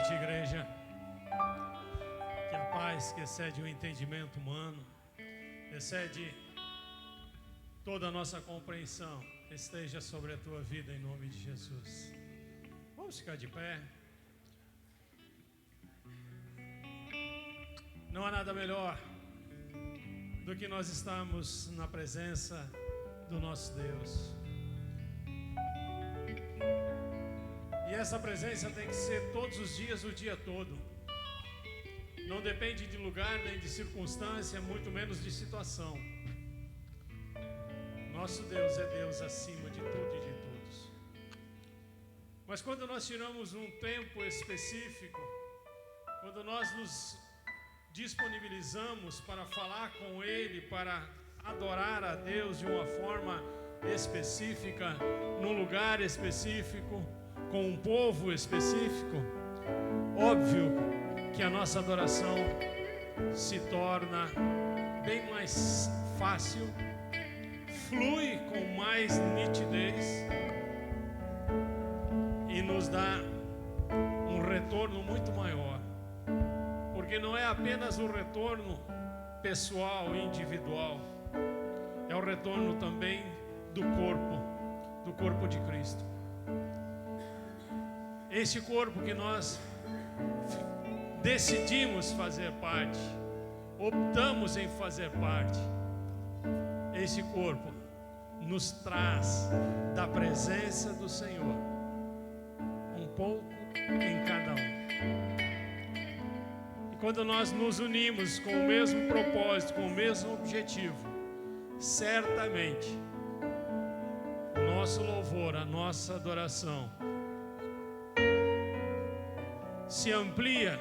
noite, igreja. Que a paz que excede o entendimento humano, excede toda a nossa compreensão, esteja sobre a tua vida em nome de Jesus. Vamos ficar de pé. Não há nada melhor do que nós estarmos na presença do nosso Deus. E essa presença tem que ser todos os dias, o dia todo. Não depende de lugar, nem de circunstância, muito menos de situação. Nosso Deus é Deus acima de tudo e de todos. Mas quando nós tiramos um tempo específico, quando nós nos disponibilizamos para falar com Ele, para adorar a Deus de uma forma específica, num lugar específico, com um povo específico, óbvio que a nossa adoração se torna bem mais fácil, flui com mais nitidez e nos dá um retorno muito maior, porque não é apenas o retorno pessoal e individual, é o retorno também do corpo de Cristo. Este corpo que nós decidimos fazer parte, optamos em fazer parte, esse corpo nos traz da presença do Senhor, um pouco em cada um. E quando nós nos unimos com o mesmo propósito, com o mesmo objetivo, certamente o nosso louvor, a nossa adoração se amplia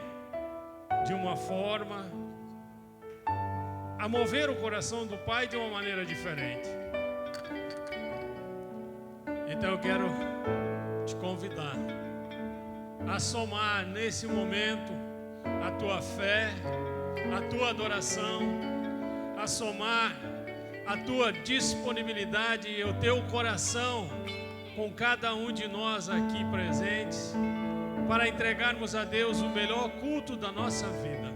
de uma forma a mover o coração do Pai de uma maneira diferente. Então eu quero te convidar a somar nesse momento a tua fé, a tua adoração, a somar a tua disponibilidade e o teu coração com cada um de nós aqui presentes, para entregarmos a Deus o melhor culto da nossa vida.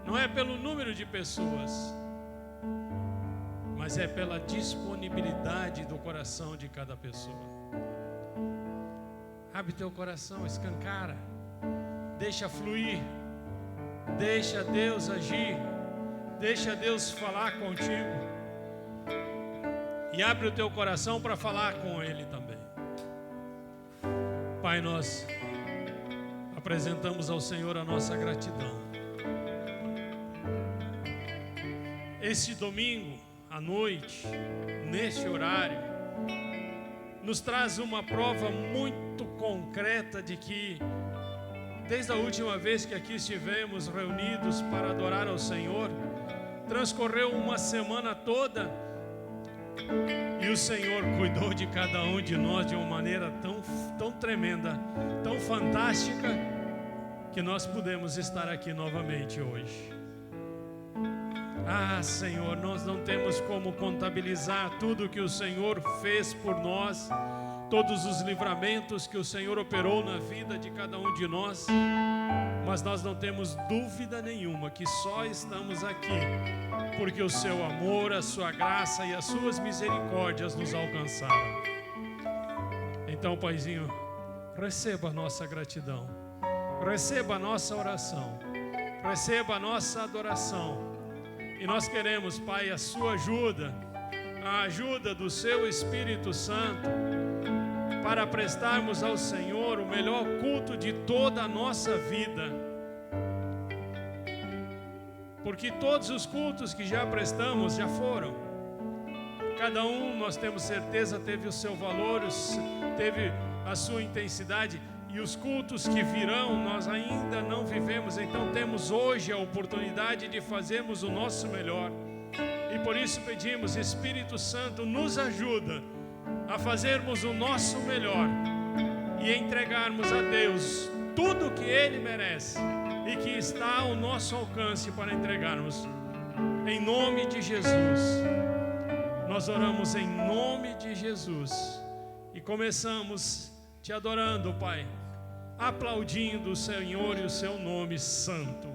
Não é pelo número de pessoas, mas é pela disponibilidade do coração de cada pessoa. Abre teu coração, escancara, deixa fluir, deixa Deus agir, deixa Deus falar contigo, e abre o teu coração para falar com Ele também. Pai, nós apresentamos ao Senhor a nossa gratidão. Este domingo à noite, neste horário, nos traz uma prova muito concreta de que, desde a última vez que aqui estivemos reunidos para adorar ao Senhor, transcorreu uma semana toda e o Senhor cuidou de cada um de nós de uma maneira tão tremenda, tão fantástica, que nós pudemos estar aqui novamente hoje. Ah, Senhor, nós não temos como contabilizar tudo que o Senhor fez por nós, todos os livramentos que o Senhor operou na vida de cada um de nós, mas nós não temos dúvida nenhuma que só estamos aqui porque o seu amor, a sua graça e as suas misericórdias nos alcançaram. Então, Paizinho, receba a nossa gratidão, receba a nossa oração, receba a nossa adoração. E nós queremos, Pai, a sua ajuda, a ajuda do seu Espírito Santo, para prestarmos ao Senhor o melhor culto de toda a nossa vida. Porque todos os cultos que já prestamos já foram. Cada um, nós temos certeza, teve o seu valor, teve a sua intensidade. E os cultos que virão, nós ainda não vivemos. Então temos hoje a oportunidade de fazermos o nosso melhor. E por isso pedimos, Espírito Santo, nos ajuda a fazermos o nosso melhor e entregarmos a Deus tudo o que Ele merece e que está ao nosso alcance para entregarmos. Em nome de Jesus, nós oramos em nome de Jesus e começamos te adorando, Pai, aplaudindo o Senhor e o seu nome santo.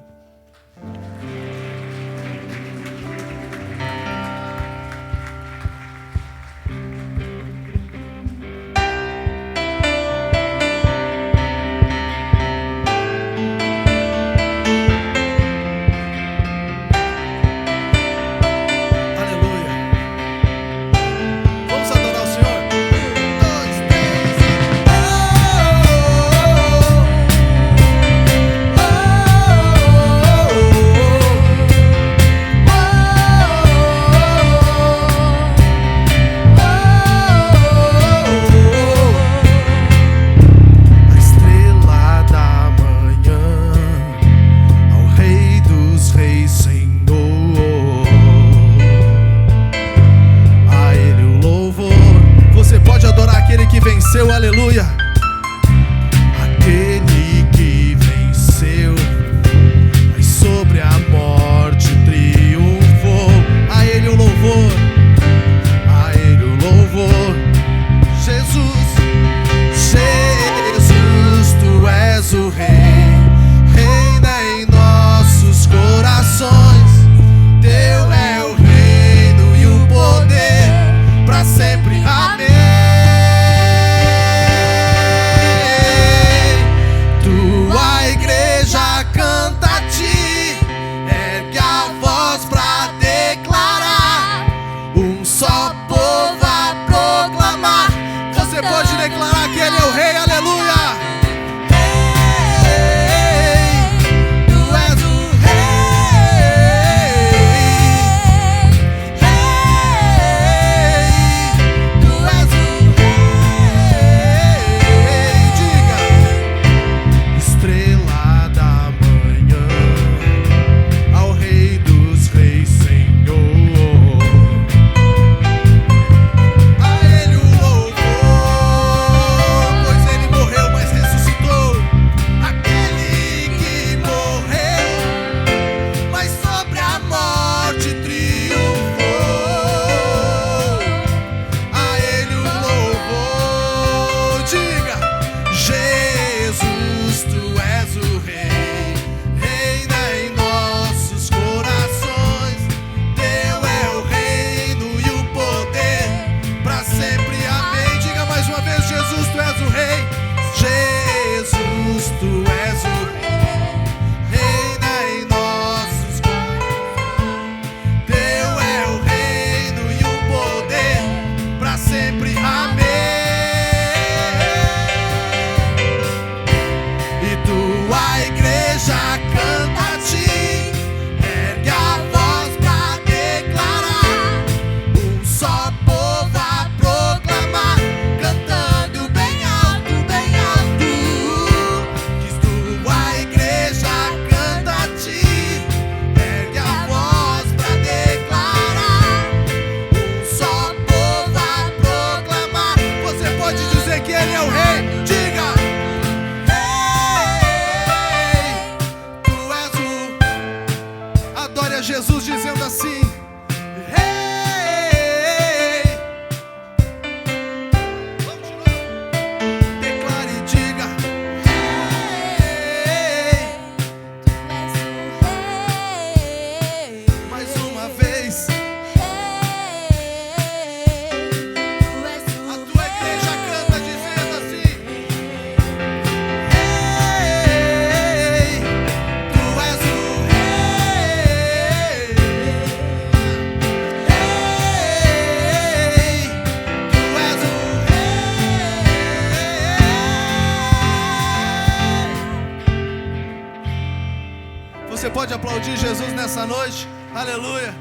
Você pode aplaudir Jesus nessa noite? Aleluia.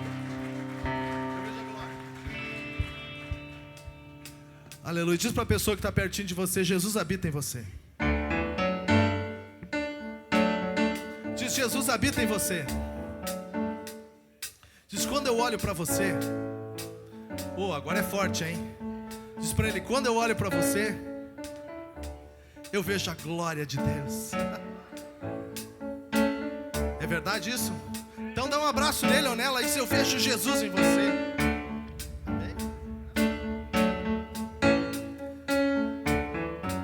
Aleluia. Diz para a pessoa que está pertinho de você: Jesus habita em você. Diz: Jesus habita em você. Diz: quando eu olho para você, agora é forte, hein? Diz para ele: quando eu olho para você, eu vejo a glória de Deus. É verdade isso? Então dá um abraço nele ou nela e diz: eu vejo Jesus em você. Amém?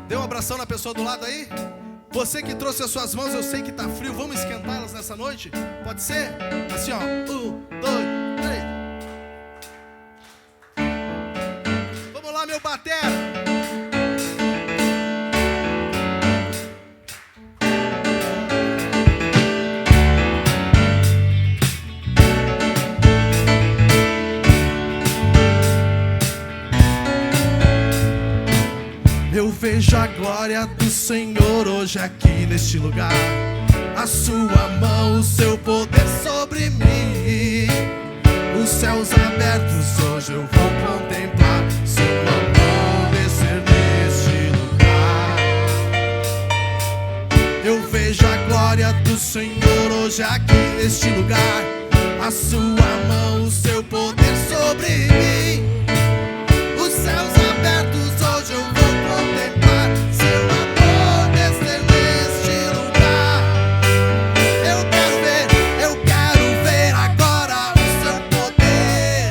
Dê um abração na pessoa do lado aí. Você que trouxe as suas mãos, eu sei que está frio, vamos esquentá-las nessa noite? Pode ser? Assim, ó, 1, 2, 3. Vamos lá, meu batera. Eu vejo a glória do Senhor hoje aqui neste lugar. A sua mão, o seu poder sobre mim. Os céus abertos hoje eu vou contemplar. Seu amor descer neste lugar. Eu vejo a glória do Senhor hoje aqui neste lugar. A sua mão, o seu poder sobre mim. Os céus abertos hoje eu vou contemplar. Seu amor descer neste lugar. Eu quero ver agora o seu poder.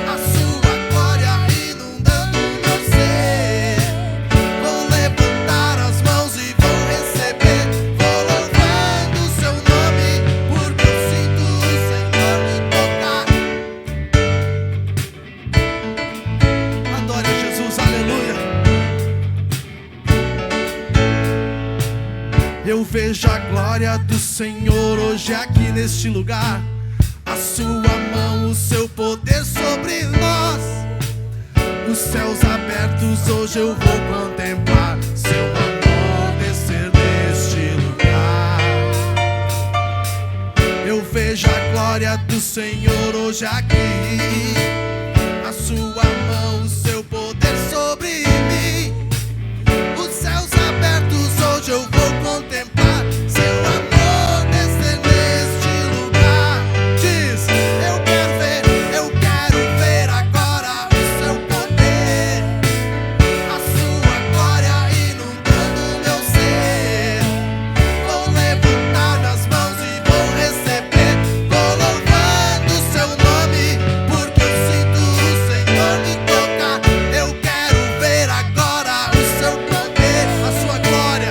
A sua glória inundando o meu ser. Vou levantar as mãos e vou receber. Vou louvando o seu nome, porque eu sinto o Senhor me tocar. Adore a Jesus, aleluia. Eu vejo a glória do Senhor hoje aqui neste lugar. A sua mão, o seu poder sobre nós. Os céus abertos hoje eu vou contemplar. Seu amor descer neste lugar. Eu vejo a glória do Senhor hoje aqui. A sua mão, o seu poder sobre mim. Os céus abertos hoje eu vou contemplar. Seu amor descer neste lugar. Diz, eu quero ver agora o seu poder. A sua glória inundando o meu ser. Vou levantar minhas mãos e vou receber. Vou louvando o seu nome, porque eu sinto o Senhor me tocar. Eu quero ver agora o seu poder. A sua glória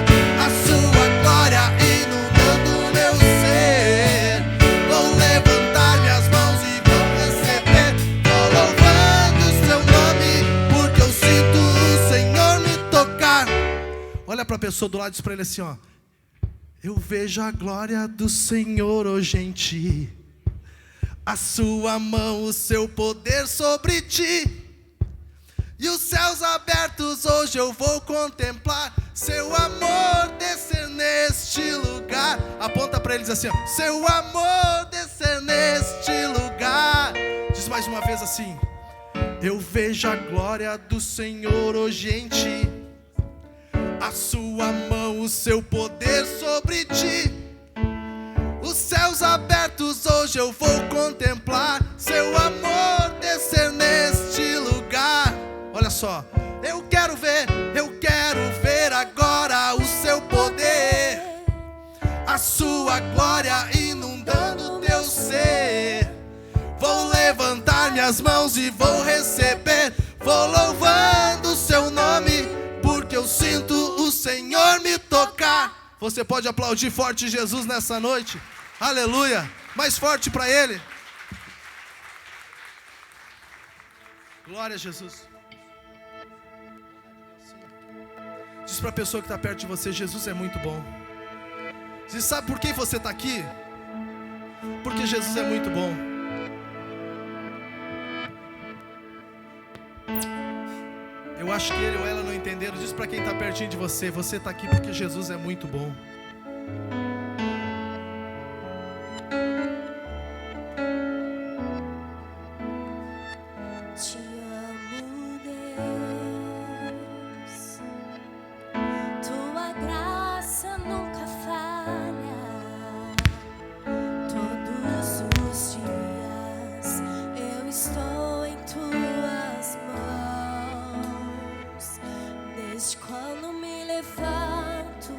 inundando o meu ser. Vou levantar minhas mãos e vou receber. Vou louvando o seu nome, porque eu sinto o Senhor me tocar. Olha para a pessoa do lado e diz para ele assim, ó. Eu vejo a glória do Senhor hoje em ti. A sua mão, o seu poder sobre ti. E os céus abertos hoje eu vou contemplar. Seu amor descer neste lugar. Aponta para eles assim, ó. Seu amor descer neste lugar. Diz mais uma vez assim. Eu vejo a glória do Senhor hoje em ti. A sua mão, o seu poder sobre ti. Os céus abertos hoje eu vou contemplar. Seu amor descer neste lugar. Olha só, eu quero ver agora o seu poder. A sua glória inundando o teu ser. Vou levantar minhas mãos e vou receber. Vou louvando o seu nome, porque eu sinto o Senhor me tocar. Você pode aplaudir forte Jesus nessa noite? Aleluia! Mais forte para Ele. Glória a Jesus. Diz para a pessoa que está perto de você, Jesus é muito bom. Você sabe por que você está aqui? Porque Jesus é muito bom. Eu acho que ele ou ela não entenderam. Diz para quem está pertinho de você, você está aqui porque Jesus é muito bom. Te amo, Deus. Tua graça nunca falha. Todos os dias eu estou em tuas mãos. Desde quando me levanto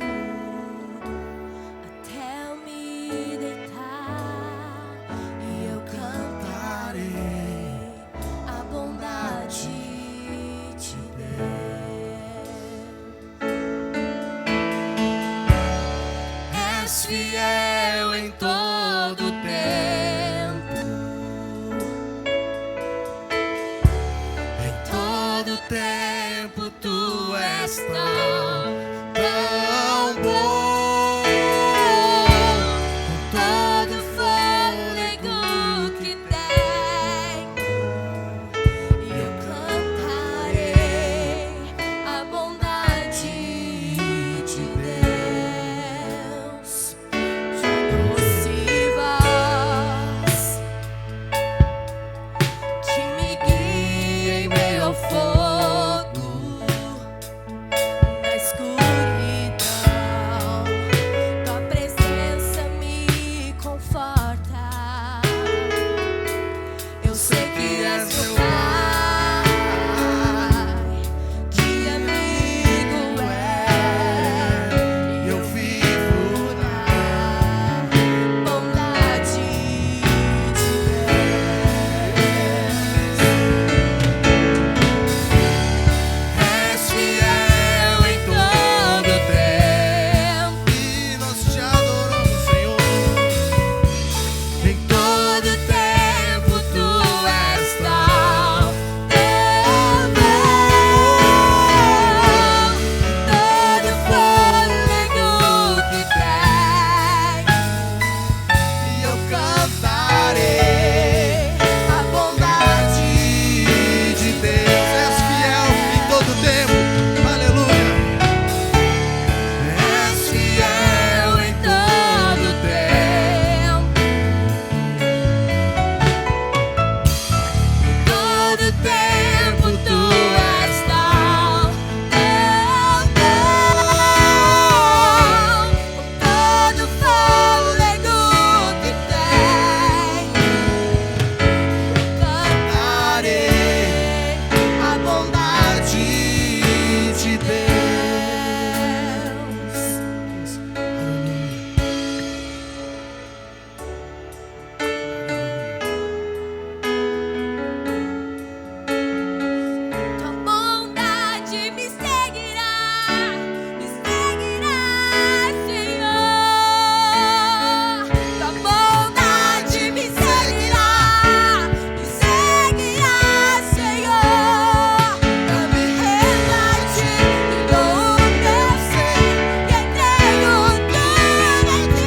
És fiel em todo tempo. Em todo tempo tu és tão bom. Com todo o fôlego que tenho, eu cantarei a bondade de Deus. Nocivas que me guiem em meio ao fogo, na escuridão, tua presença me conforta. Eu sei que és meu Pai, que amigo é, Eu vivo na bondade de És fiel em todo tempo. E nós te adoramos, Senhor. Em todo tempo tu és tão bom. Todo fôlego que tenho, E eu cantarei a bondade de Deus. És fiel em todo tempo. Aleluia. És fiel em todo tempo. todo tempo tu és tão bom. Com todo fôlego que tenho, Cantarei a bondade de Deus. tua bondade me seguirá, Senhor. Tua bondade me seguirá, Senhor. Eu me rendo a ti, dou o meu ser e entrego tudo a ti.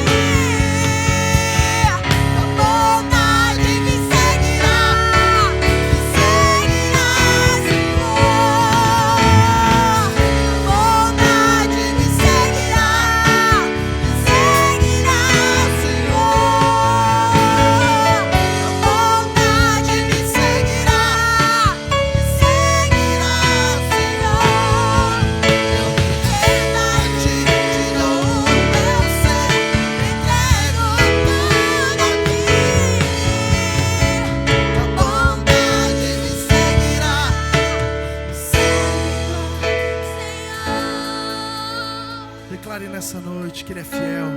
Tua bondade me seguirá, Declare nessa noite que Ele é fiel.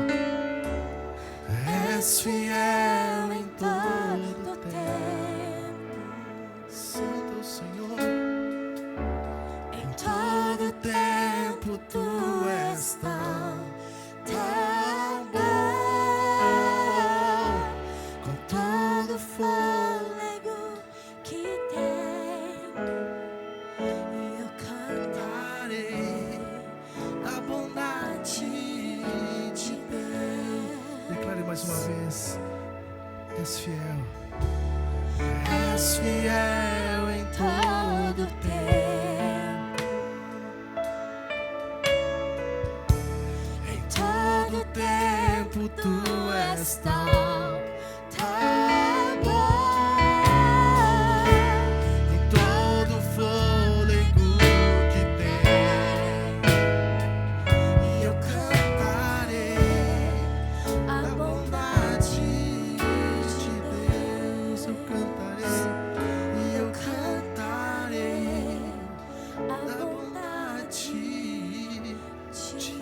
És fiel em todo tempo. Santo é o Senhor. Em Todo tempo tu és tão bom. Com todo fôlego que tenho, e eu cantarei a bondade de Deus. Declare mais uma vez. És fiel. És fiel em todo tempo. Em todo tempo tu és tão bom. Em todo fôlego que tem, e eu cantarei a a bondade de Deus. Eu cantarei e eu cantarei a a bondade bondade de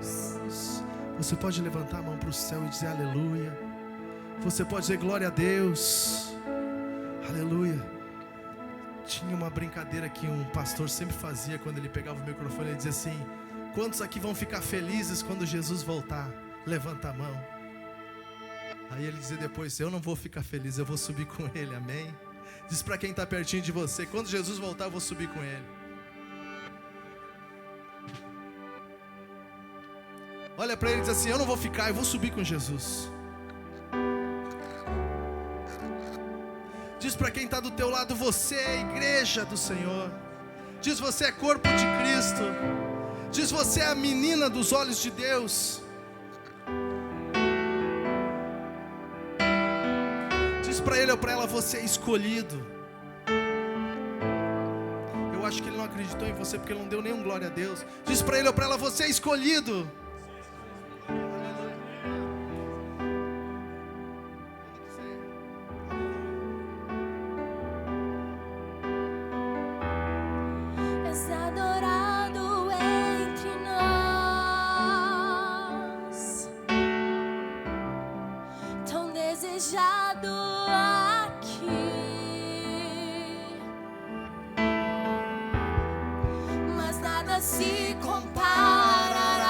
Deus. Você pode levantar a mão para o céu e dizer aleluia. Você pode dizer glória a Deus. Aleluia. Tinha uma brincadeira que um pastor sempre fazia quando ele pegava o microfone. Ele dizia assim: Quantos aqui vão ficar felizes quando Jesus voltar? Levanta a mão. Aí ele dizia depois: eu não vou ficar feliz, eu vou subir com ele, amém? Diz para quem está pertinho de você: quando Jesus voltar eu vou subir com ele. Olha para ele e diz assim: eu não vou ficar, eu vou subir com Jesus. Diz para quem está do teu lado: você é a igreja do Senhor. Diz: você é corpo de Cristo. Diz: você é a menina dos olhos de Deus. Diz para ele ou para ela: você é escolhido. Eu acho que ele não acreditou em você porque ele não deu nenhum glória a Deus. Diz para ele ou para ela: você é escolhido. És adorado entre nós, tão desejado aqui, mas nada se comparará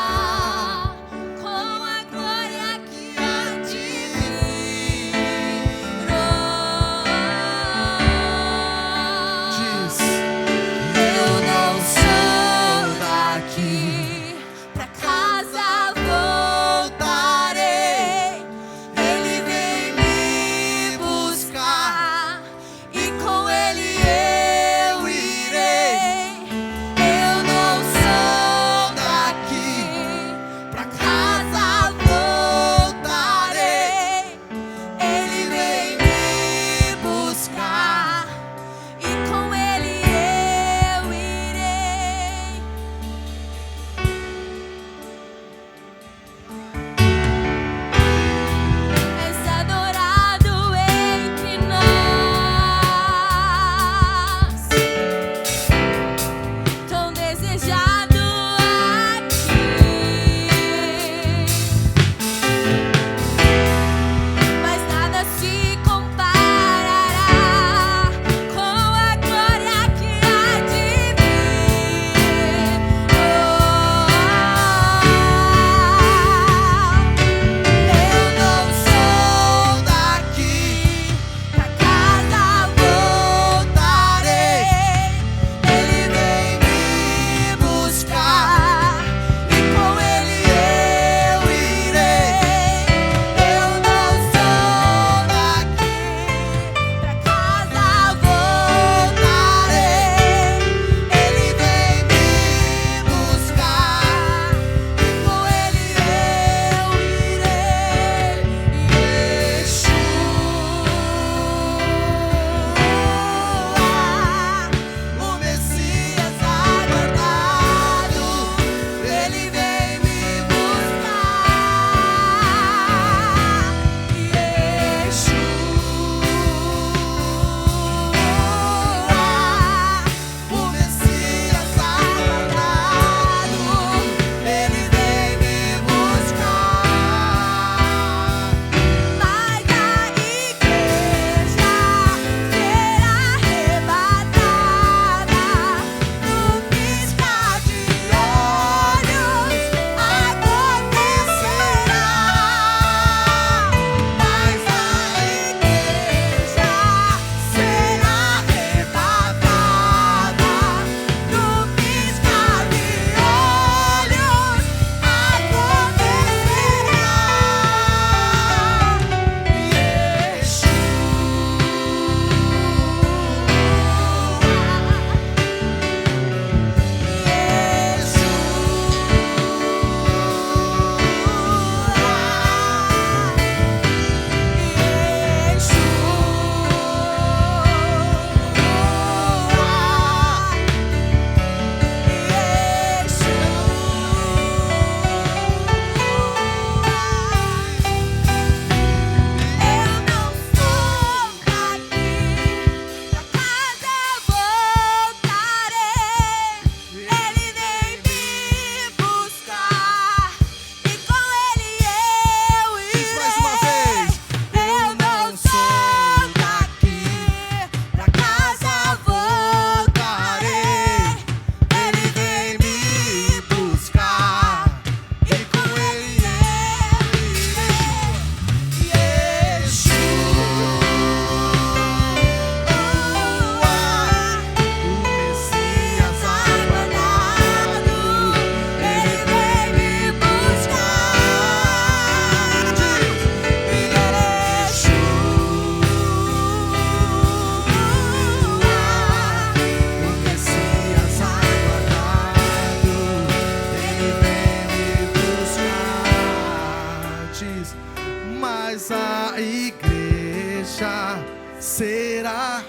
mas a igreja será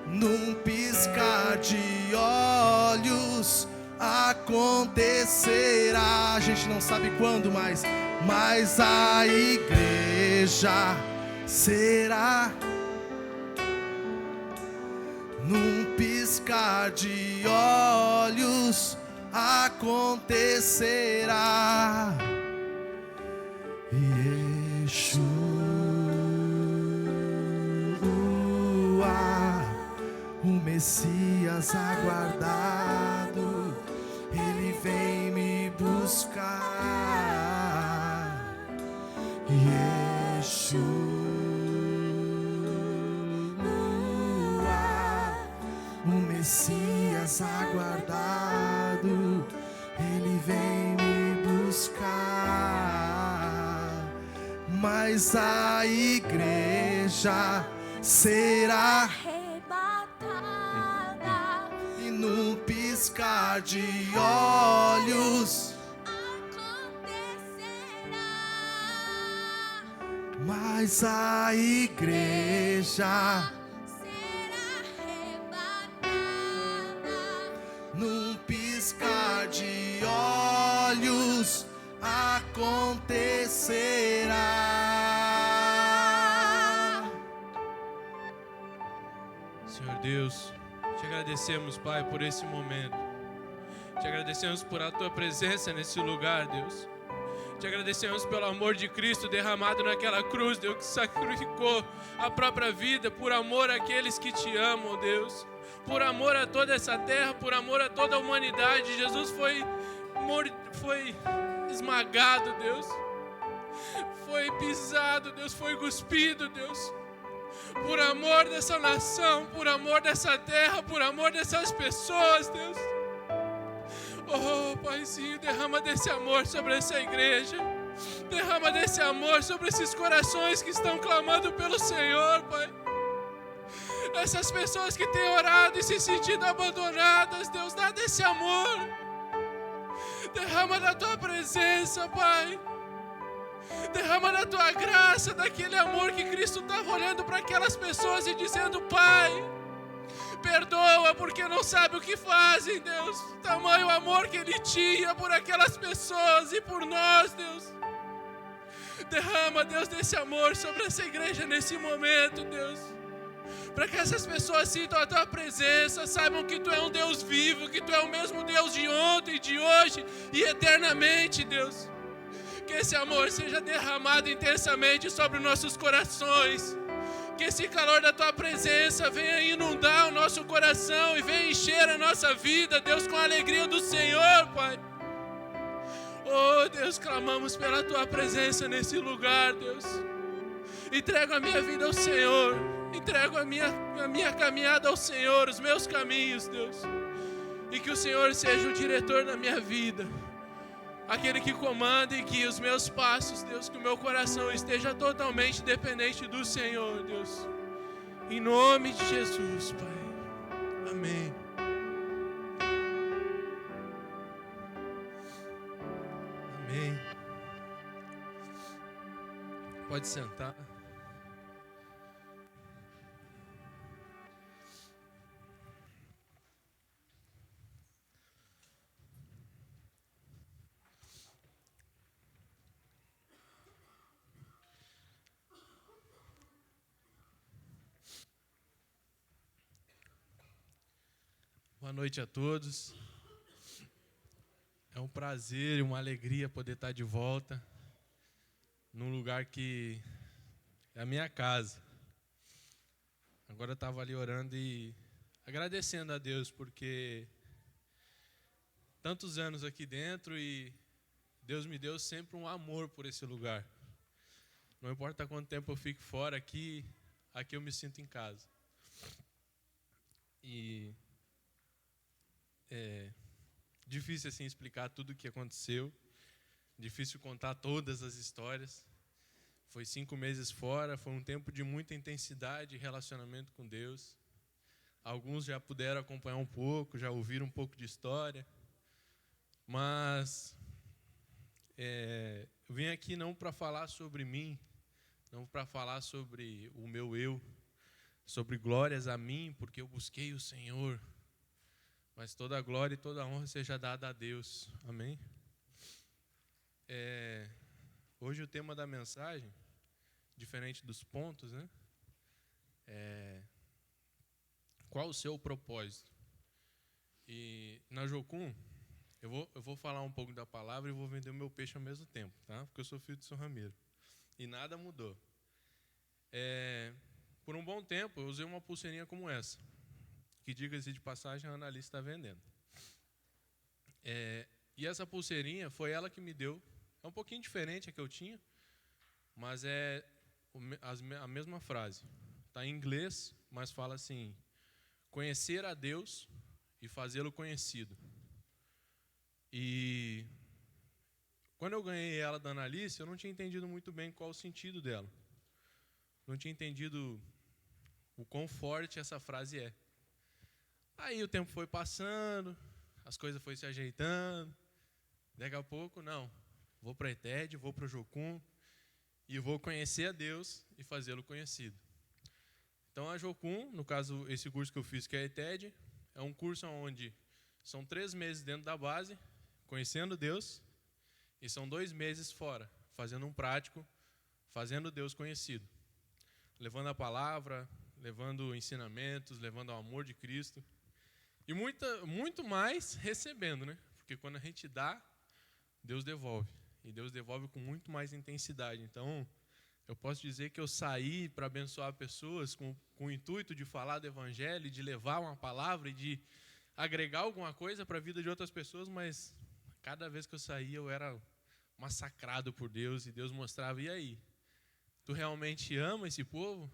num piscar de olhos acontecerá. A gente não sabe quando, mas a igreja será num piscar de olhos acontecerá. Yeshua, o Messias aguardado, ele vem me buscar. Yeshua, o Messias aguardado, ele vem me buscar. Mas a igreja será arrebatada e num piscar de olhos, acontecerá. mas a igreja Será arrebatada num piscar de olhos acontecerá. Senhor Deus, te agradecemos, Pai, por esse momento. Te agradecemos por a tua presença nesse lugar, Deus. Te agradecemos pelo amor de Cristo derramado naquela cruz, Deus, que sacrificou a própria vida por amor àqueles que te amam, Deus. Por amor a toda essa terra, por amor a toda a humanidade. Jesus foi esmagado, Deus. Foi pisado, Deus. Foi cuspido, Deus. Por amor dessa nação, por amor dessa terra, por amor dessas pessoas, Deus. Oh, Paizinho, derrama desse amor sobre essa igreja. Derrama desse amor sobre esses corações que estão clamando pelo Senhor, Pai. Essas pessoas que têm orado e se sentido abandonadas, Deus, dá desse amor. Derrama da tua presença, Pai. Derrama da tua graça, daquele amor que Cristo estava olhando para aquelas pessoas e dizendo: Pai, perdoa porque não sabe o que fazem, Deus. Tamanho amor que Ele tinha por aquelas pessoas e por nós, Deus. Derrama, Deus, desse amor sobre essa igreja nesse momento, Deus. Para que essas pessoas sintam a tua presença, saibam que tu é um Deus vivo, que tu é o mesmo Deus de ontem, de hoje e eternamente, Deus. Que esse amor seja derramado intensamente sobre nossos corações. Que esse calor da tua presença venha inundar o nosso coração e venha encher a nossa vida, Deus, com a alegria do Senhor, Pai. Oh, Deus, clamamos pela tua presença nesse lugar, Deus. Entrego a minha vida ao Senhor. Entrego a minha caminhada ao Senhor, os meus caminhos, Deus. E que o Senhor seja o diretor da minha vida. Aquele que comanda e guia os meus passos, Deus. Que o meu coração esteja totalmente dependente do Senhor, Deus. Em nome de Jesus, Pai. Amém. Amém. Pode sentar. Boa noite a todos. É um prazer e uma alegria poder estar de volta num lugar que é a minha casa. Agora eu estava ali orando e agradecendo a Deus porque tantos anos aqui dentro e Deus me deu sempre um amor por esse lugar. Não importa quanto tempo eu fique fora, aqui eu me sinto em casa. E é difícil assim explicar tudo o que aconteceu, difícil contar todas as histórias. Foi 5 meses fora, foi um tempo de muita intensidade e relacionamento com Deus. Alguns já puderam acompanhar um pouco, já ouviram um pouco de história, mas vim aqui não para falar sobre mim, não para falar sobre o meu eu, sobre glórias a mim, porque eu busquei o Senhor, mas toda a glória e toda a honra seja dada a Deus. Amém? Hoje o tema da mensagem, diferente dos pontos, né? Qual o seu propósito? E na Jocum, eu vou falar um pouco da palavra e vou vender o meu peixe ao mesmo tempo, tá? Porque eu sou filho de São Ramiro. E nada mudou. Por um bom tempo, eu usei uma pulseirinha como essa, que, diga-se de passagem, a analista está vendendo. E essa pulseirinha foi ela que me deu. É um pouquinho diferente a que eu tinha, mas é a mesma frase. Está em inglês, mas fala assim: conhecer a Deus e fazê-lo conhecido. E quando eu ganhei ela da Analice, eu não tinha entendido muito bem qual o sentido dela. Não tinha entendido o quão forte essa frase é. Aí o tempo foi passando, as coisas foram se ajeitando. Daqui a pouco, não. Vou para a ETED, vou para o Jocum e vou conhecer a Deus e fazê-lo conhecido. Então a Jocum, no caso esse curso que eu fiz, que é a ETED, é um curso onde são 3 meses dentro da base, conhecendo Deus, e são 2 meses fora, fazendo um prático, fazendo Deus conhecido. Levando a palavra, levando ensinamentos, levando o amor de Cristo. E muito mais recebendo, né? Porque quando a gente dá, Deus devolve. E Deus devolve com muito mais intensidade. Então, eu posso dizer que eu saí para abençoar pessoas com o intuito de falar do Evangelho, de levar uma palavra e de agregar alguma coisa para a vida de outras pessoas, mas cada vez que eu saía eu era massacrado por Deus e Deus mostrava: e aí? Tu realmente ama esse povo?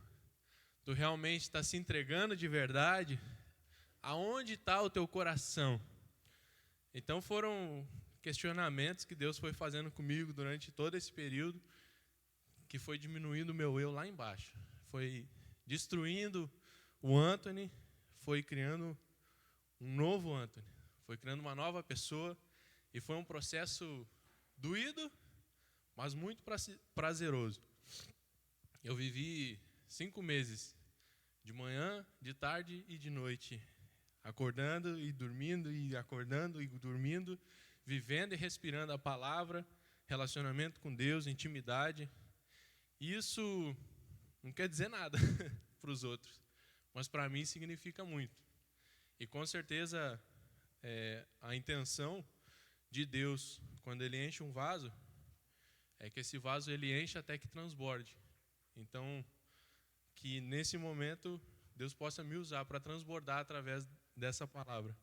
Tu realmente está se entregando de verdade? Aonde está o teu coração? Então foram questionamentos que Deus foi fazendo comigo durante todo esse período, que foi diminuindo o meu eu lá embaixo. Foi destruindo o Anthony, foi criando um novo Anthony. Foi criando uma nova pessoa e foi um processo doído, mas muito prazeroso. Eu vivi 5 meses, de manhã, de tarde e de noite, acordando e dormindo, e acordando e dormindo, vivendo e respirando a palavra, relacionamento com Deus, intimidade. Isso não quer dizer nada para os outros, mas para mim significa muito. E com certeza a intenção de Deus, quando Ele enche um vaso, é que esse vaso ele enche até que transborde. Então, que nesse momento Deus possa me usar para transbordar através dessa palavra.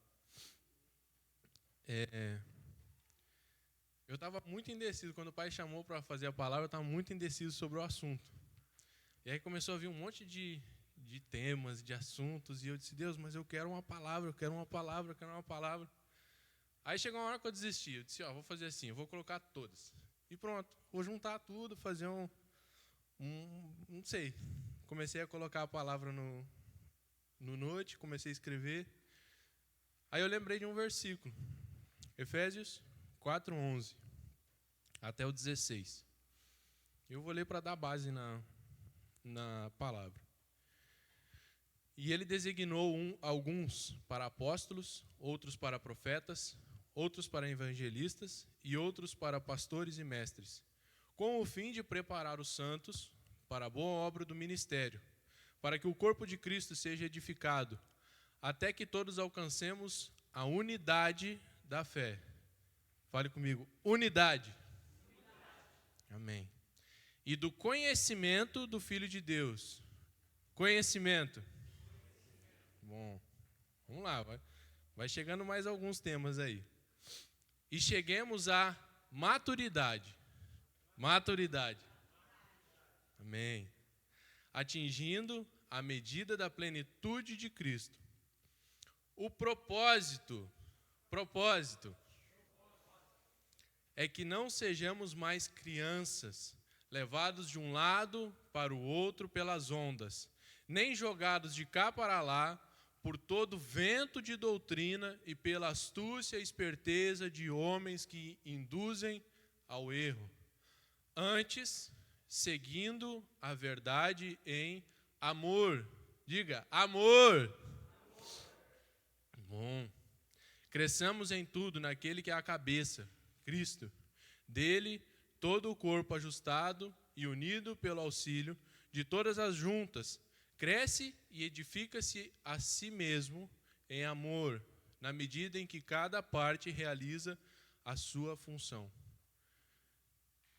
Eu estava muito indeciso, quando o pai chamou para fazer a palavra, eu estava muito indeciso sobre o assunto. E aí começou a vir um monte de temas, de assuntos, e eu disse: Deus, mas eu quero uma palavra, eu quero uma palavra, eu quero uma palavra. Aí chegou uma hora que eu desisti, eu disse: vou fazer assim, eu vou colocar todas. E pronto, vou juntar tudo, fazer não sei. Comecei a colocar a palavra no note, comecei a escrever. Aí eu lembrei de um versículo, Efésios 4:11 até o 16. Eu vou ler para dar base na palavra. E ele designou alguns para apóstolos, outros para profetas, outros para evangelistas e outros para pastores e mestres, com o fim de preparar os santos para a boa obra do ministério, para que o corpo de Cristo seja edificado, até que todos alcancemos a unidade da fé. Fale comigo, unidade. Amém. E do conhecimento do Filho de Deus. Conhecimento. Bom, vamos lá, vai chegando mais alguns temas aí. E cheguemos à maturidade. Maturidade. Amém. Atingindo a medida da plenitude de Cristo. O propósito é que não sejamos mais crianças, levados de um lado para o outro pelas ondas, nem jogados de cá para lá por todo vento de doutrina e pela astúcia e esperteza de homens que induzem ao erro, Antes, seguindo a verdade em amor. Diga, amor. Bom. Cresçamos em tudo naquele que é a cabeça, Cristo. Dele, todo o corpo ajustado e unido pelo auxílio de todas as juntas, cresce e edifica-se a si mesmo em amor, na medida em que cada parte realiza a sua função.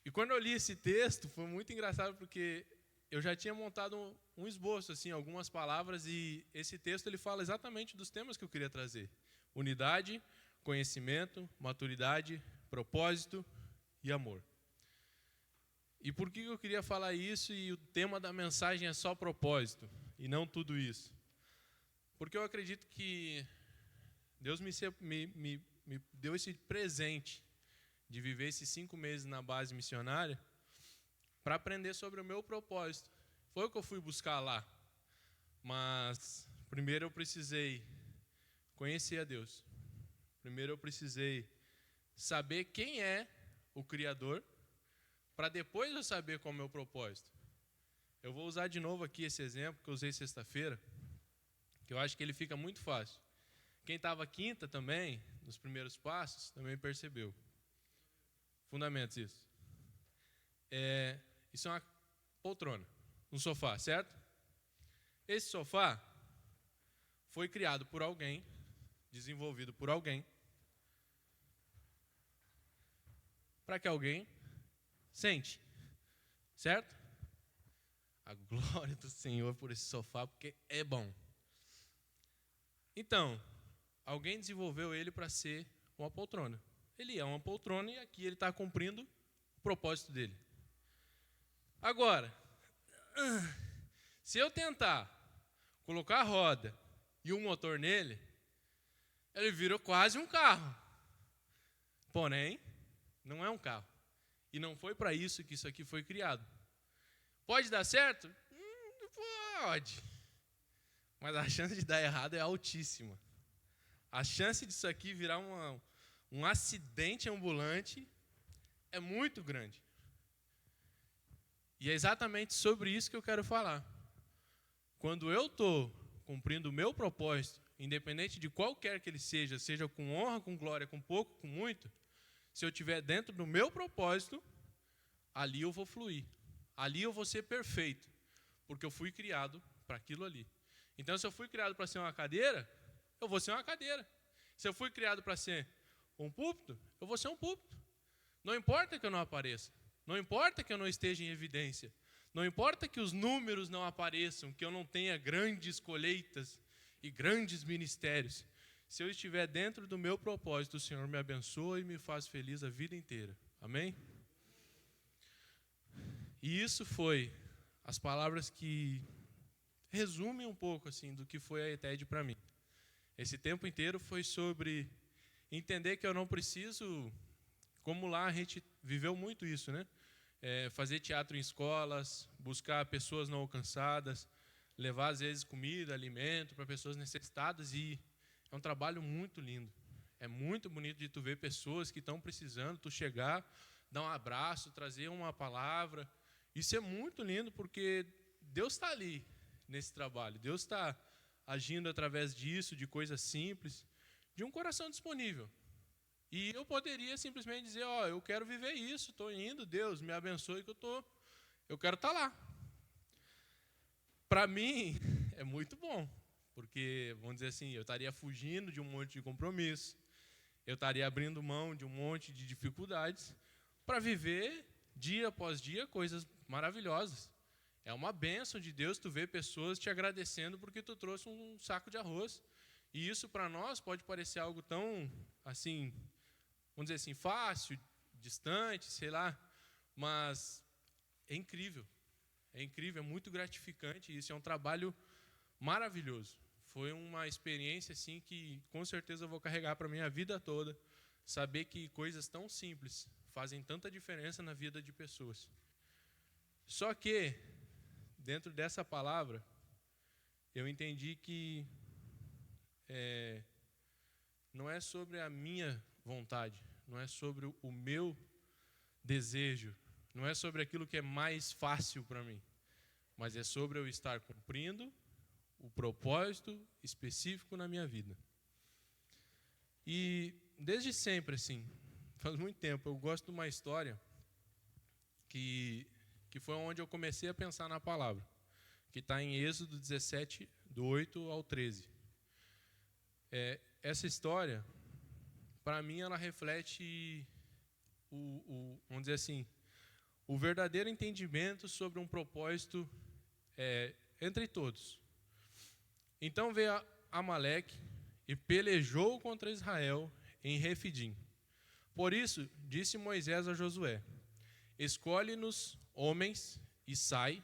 E quando eu li esse texto, foi muito engraçado, porque eu já tinha montado um esboço, assim, algumas palavras, e esse texto ele fala exatamente dos temas que eu queria trazer. Unidade, conhecimento, maturidade, propósito e amor. E por que eu queria falar isso e o tema da mensagem é só propósito e não tudo isso? Porque eu acredito que Deus me deu esse presente de viver esses 5 meses na base missionária para aprender sobre o meu propósito. Foi o que eu fui buscar lá. Mas primeiro eu precisei conhecer a Deus. Primeiro eu precisei saber quem é o Criador, para depois eu saber qual é o meu propósito. Eu vou usar de novo aqui esse exemplo que eu usei sexta-feira, que eu acho que ele fica muito fácil. Quem estava quinta também, nos primeiros passos, também percebeu. Fundamentos, isso. Isso é uma poltrona, um sofá, certo? Esse sofá foi criado por alguém, desenvolvido por alguém, para que alguém sente, certo? A glória do Senhor por esse sofá, porque é bom. Então, alguém desenvolveu ele para ser uma poltrona. Ele é uma poltrona e aqui ele está cumprindo o propósito dele. Agora, se eu tentar colocar a roda e um motor nele, ele vira quase um carro. Porém, não é um carro. E não foi para isso que isso aqui foi criado. Pode dar certo? Pode. Mas a chance de dar errado é altíssima. A chance disso aqui virar um acidente ambulante é muito grande. E é exatamente sobre isso que eu quero falar. Quando eu estou cumprindo o meu propósito, independente de qualquer que ele seja, seja com honra, com glória, com pouco, com muito, se eu estiver dentro do meu propósito, ali eu vou fluir. Ali eu vou ser perfeito, porque eu fui criado para aquilo ali. Então, se eu fui criado para ser uma cadeira, eu vou ser uma cadeira. Se eu fui criado para ser um púlpito, eu vou ser um púlpito. Não importa que eu não apareça. Não importa que eu não esteja em evidência. Não importa que os números não apareçam, que eu não tenha grandes colheitas e grandes ministérios. Se eu estiver dentro do meu propósito, o Senhor me abençoa e me faz feliz a vida inteira. Amém? E isso foi as palavras que resumem um pouco assim do que foi a ETED para mim. Esse tempo inteiro foi sobre entender que eu não preciso, como lá a gente viveu muito isso, né? Fazer teatro em escolas, buscar pessoas não alcançadas, levar às vezes comida, alimento para pessoas necessitadas, e é um trabalho muito lindo. É muito bonito de tu ver pessoas que estão precisando, tu chegar, dar um abraço, trazer uma palavra. Isso é muito lindo porque Deus está ali nesse trabalho. Deus está agindo através disso, de coisas simples, de um coração disponível. E eu poderia simplesmente dizer, eu quero viver isso, estou indo, Deus me abençoe que eu quero estar lá. Para mim, é muito bom, porque, vamos dizer assim, eu estaria fugindo de um monte de compromisso, eu estaria abrindo mão de um monte de dificuldades para viver, dia após dia, coisas maravilhosas. É uma bênção de Deus tu ver pessoas te agradecendo porque tu trouxe um saco de arroz. E isso para nós pode parecer algo tão, assim, vamos dizer assim, fácil, distante, sei lá, mas é incrível. É incrível, é muito gratificante. Isso é um trabalho maravilhoso. Foi uma experiência assim que com certeza eu vou carregar para a minha vida toda. Saber que coisas tão simples fazem tanta diferença na vida de pessoas. Só que, dentro dessa palavra, eu entendi que não é sobre a minha vontade, não é sobre o meu desejo, não é sobre aquilo que é mais fácil para mim, mas é sobre eu estar cumprindo o propósito específico na minha vida. E desde sempre, assim, faz muito tempo, eu gosto de uma história que foi onde eu comecei a pensar na palavra, que está em Êxodo 17, do 8 ao 13. Essa história, para mim, ela reflete vamos dizer assim, o verdadeiro entendimento sobre um propósito entre todos. Então veio Amaleque e pelejou contra Israel em Refidim. Por isso, disse Moisés a Josué: escolhe-nos homens e sai,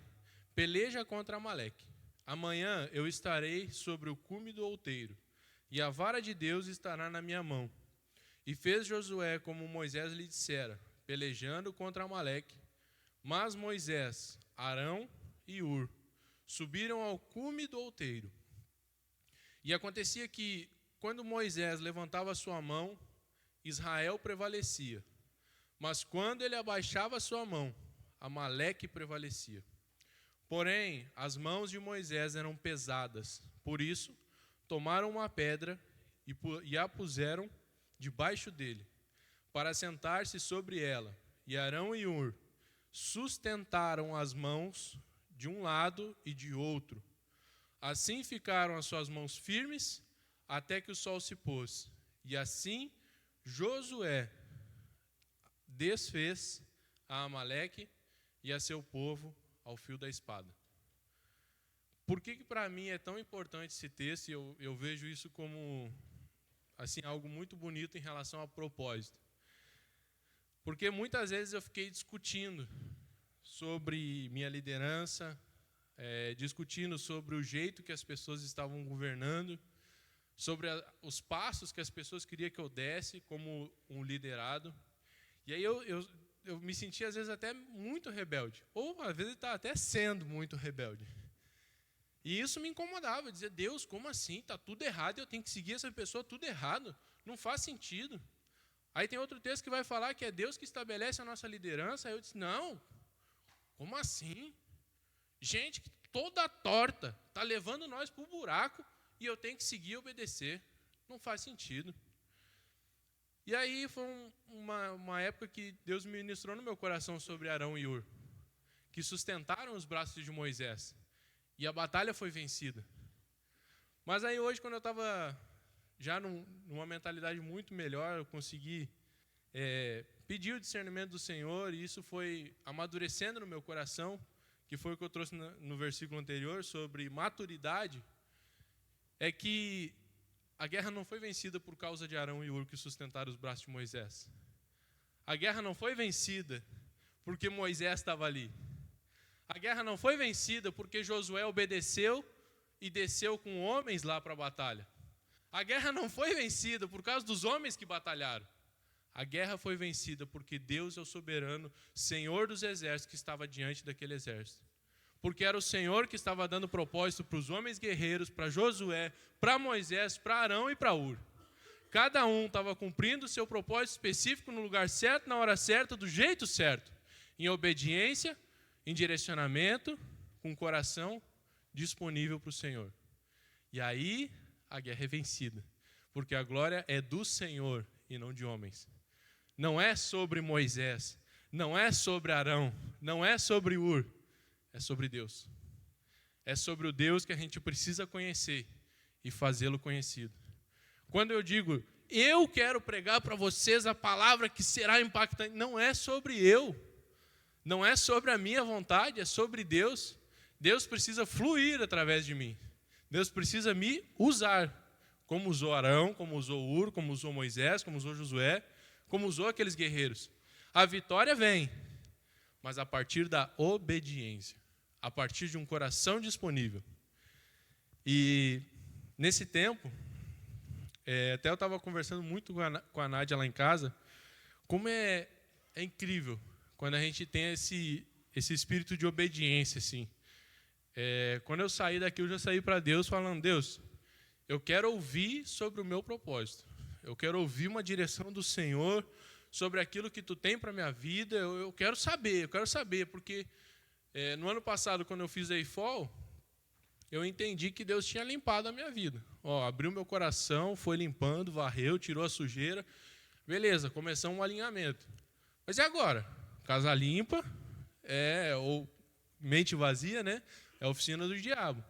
peleja contra Amaleque. Amanhã eu estarei sobre o cume do outeiro, e a vara de Deus estará na minha mão. E fez Josué como Moisés lhe dissera, pelejando contra Amaleque. Mas Moisés, Arão e Hur subiram ao cume do outeiro. E acontecia que, quando Moisés levantava sua mão, Israel prevalecia. Mas quando ele abaixava sua mão, Amaleque prevalecia. Porém, as mãos de Moisés eram pesadas. Por isso, tomaram uma pedra e a puseram debaixo dele, para sentar-se sobre ela. E Arão e Hur sustentaram as mãos de um lado e de outro. Assim ficaram as suas mãos firmes até que o sol se pôs. E assim Josué desfez a Amaleque e a seu povo ao fio da espada. Por que para mim é tão importante esse texto? Eu vejo isso como assim, algo muito bonito em relação ao propósito. Porque muitas vezes eu fiquei discutindo sobre minha liderança, discutindo sobre o jeito que as pessoas estavam governando, sobre os passos que as pessoas queriam que eu desse como um liderado. E aí eu me sentia, às vezes, até muito rebelde. Ou, às vezes, estava até sendo muito rebelde. E isso me incomodava, dizia, Deus, como assim? Está tudo errado, eu tenho que seguir essa pessoa tudo errado. Não faz sentido. Aí tem outro texto que vai falar que é Deus que estabelece a nossa liderança. Aí eu disse, não, como assim? Gente toda torta, está levando nós para o buraco e eu tenho que seguir e obedecer. Não faz sentido. E aí foi uma época que Deus ministrou no meu coração sobre Arão e Hur, que sustentaram os braços de Moisés. E a batalha foi vencida. Mas aí hoje, quando eu estava já numa mentalidade muito melhor, eu consegui pedir o discernimento do Senhor, e isso foi amadurecendo no meu coração, que foi o que eu trouxe no versículo anterior, sobre maturidade, é que a guerra não foi vencida por causa de Arão e Hur, que sustentaram os braços de Moisés. A guerra não foi vencida porque Moisés estava ali. A guerra não foi vencida porque Josué obedeceu e desceu com homens lá para a batalha. A guerra não foi vencida por causa dos homens que batalharam. A guerra foi vencida porque Deus é o soberano, Senhor dos exércitos, que estava diante daquele exército. Porque era o Senhor que estava dando propósito para os homens guerreiros, para Josué, para Moisés, para Arão e para Hur. Cada um estava cumprindo o seu propósito específico no lugar certo, na hora certa, do jeito certo. Em obediência, em direcionamento, com o coração disponível para o Senhor. E aí a guerra é vencida, porque a glória é do Senhor e não de homens. Não é sobre Moisés, não é sobre Arão, não é sobre Hur, é sobre Deus. É sobre o Deus que a gente precisa conhecer e fazê-lo conhecido. Quando eu digo, eu quero pregar para vocês a palavra que será impactante, não é sobre eu. Não é sobre a minha vontade, é sobre Deus. Deus precisa fluir através de mim. Deus precisa me usar, como usou Arão, como usou Hur, como usou Moisés, como usou Josué, como usou aqueles guerreiros. A vitória vem, mas a partir da obediência, a partir de um coração disponível. E nesse tempo, até eu estava conversando muito com a Nádia lá em casa, como é incrível quando a gente tem esse espírito de obediência, assim. Quando eu saí daqui, eu já saí para Deus falando, Deus, eu quero ouvir sobre o meu propósito. Eu quero ouvir uma direção do Senhor sobre aquilo que tu tem para a minha vida, eu quero saber, porque no ano passado, quando eu fiz a IFOL, eu entendi que Deus tinha limpado a minha vida. Abriu meu coração, foi limpando, varreu, tirou a sujeira. Beleza, começamos um alinhamento. Mas e agora? Casa limpa, ou mente vazia, né? É a oficina do diabo.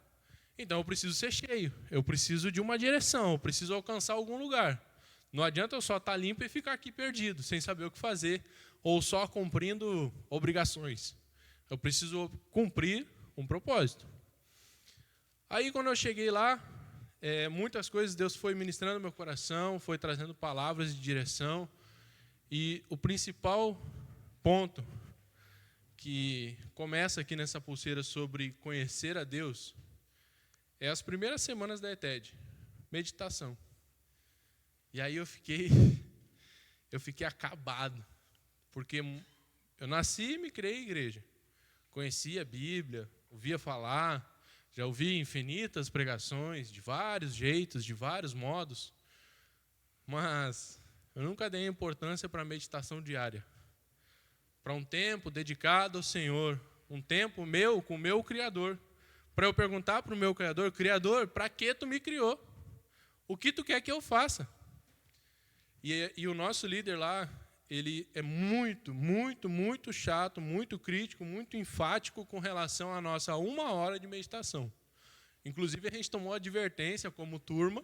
Então eu preciso ser cheio, eu preciso de uma direção, eu preciso alcançar algum lugar. Não adianta eu só estar limpo e ficar aqui perdido, sem saber o que fazer, ou só cumprindo obrigações. Eu preciso cumprir um propósito. Aí, quando eu cheguei lá, muitas coisas Deus foi ministrando no meu coração, foi trazendo palavras de direção. E o principal ponto que começa aqui nessa pulseira sobre conhecer a Deus é as primeiras semanas da ETED, meditação. E aí eu fiquei acabado, porque eu nasci e me criei em igreja. Conhecia a Bíblia, ouvia falar, já ouvi infinitas pregações, de vários jeitos, de vários modos, mas eu nunca dei importância para a meditação diária, para um tempo dedicado ao Senhor, um tempo meu com o meu Criador, para eu perguntar para o meu Criador, Criador, para que tu me criou? O que tu quer que eu faça? E o nosso líder lá, ele é muito, muito, muito chato, muito crítico, muito enfático com relação à nossa 1 hora de meditação. Inclusive, a gente tomou advertência como turma,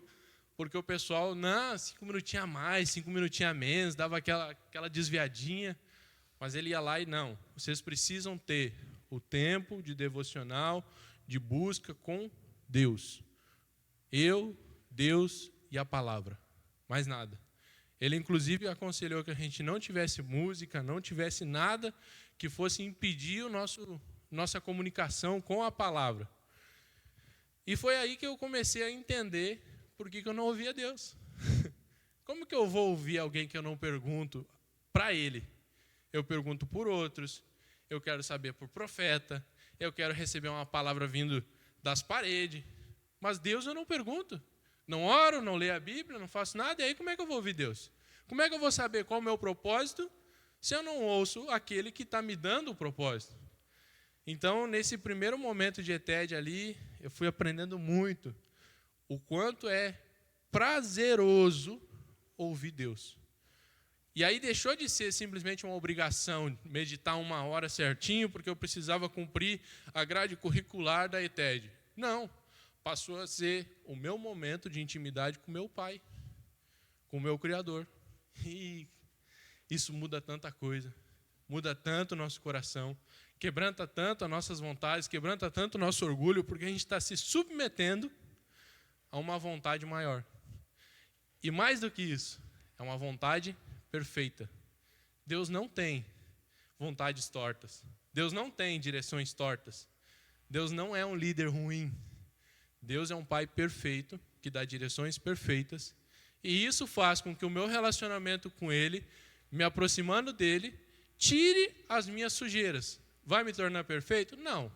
porque o pessoal, 5 minutinhos a mais, 5 minutinhos a menos, dava aquela desviadinha, mas ele ia lá e não. Vocês precisam ter o tempo de devocional, de busca com Deus. Eu, Deus e a palavra. Mais nada. Ele, inclusive, aconselhou que a gente não tivesse música, não tivesse nada que fosse impedir nossa comunicação com a palavra. E foi aí que eu comecei a entender por que eu não ouvia Deus. Como que eu vou ouvir alguém que eu não pergunto para ele? Eu pergunto por outros, eu quero saber por profeta, eu quero receber uma palavra vindo das paredes, mas Deus eu não pergunto. Não oro, não leio a Bíblia, não faço nada, e aí como é que eu vou ouvir Deus? Como é que eu vou saber qual é o meu propósito se eu não ouço aquele que está me dando o propósito? Então, nesse primeiro momento de ETED ali, eu fui aprendendo muito o quanto é prazeroso ouvir Deus. E aí deixou de ser simplesmente uma obrigação meditar 1 hora certinho, porque eu precisava cumprir a grade curricular da ETED. Não. Passou a ser o meu momento de intimidade com meu Pai, com o meu Criador. E isso muda tanta coisa, muda tanto o nosso coração, quebranta tanto as nossas vontades, quebranta tanto o nosso orgulho, porque a gente está se submetendo a uma vontade maior. E mais do que isso, é uma vontade perfeita. Deus não tem vontades tortas. Deus não tem direções tortas. Deus não é um líder ruim. Deus é um Pai perfeito, que dá direções perfeitas, e isso faz com que o meu relacionamento com Ele, me aproximando dEle, tire as minhas sujeiras. Vai me tornar perfeito? Não,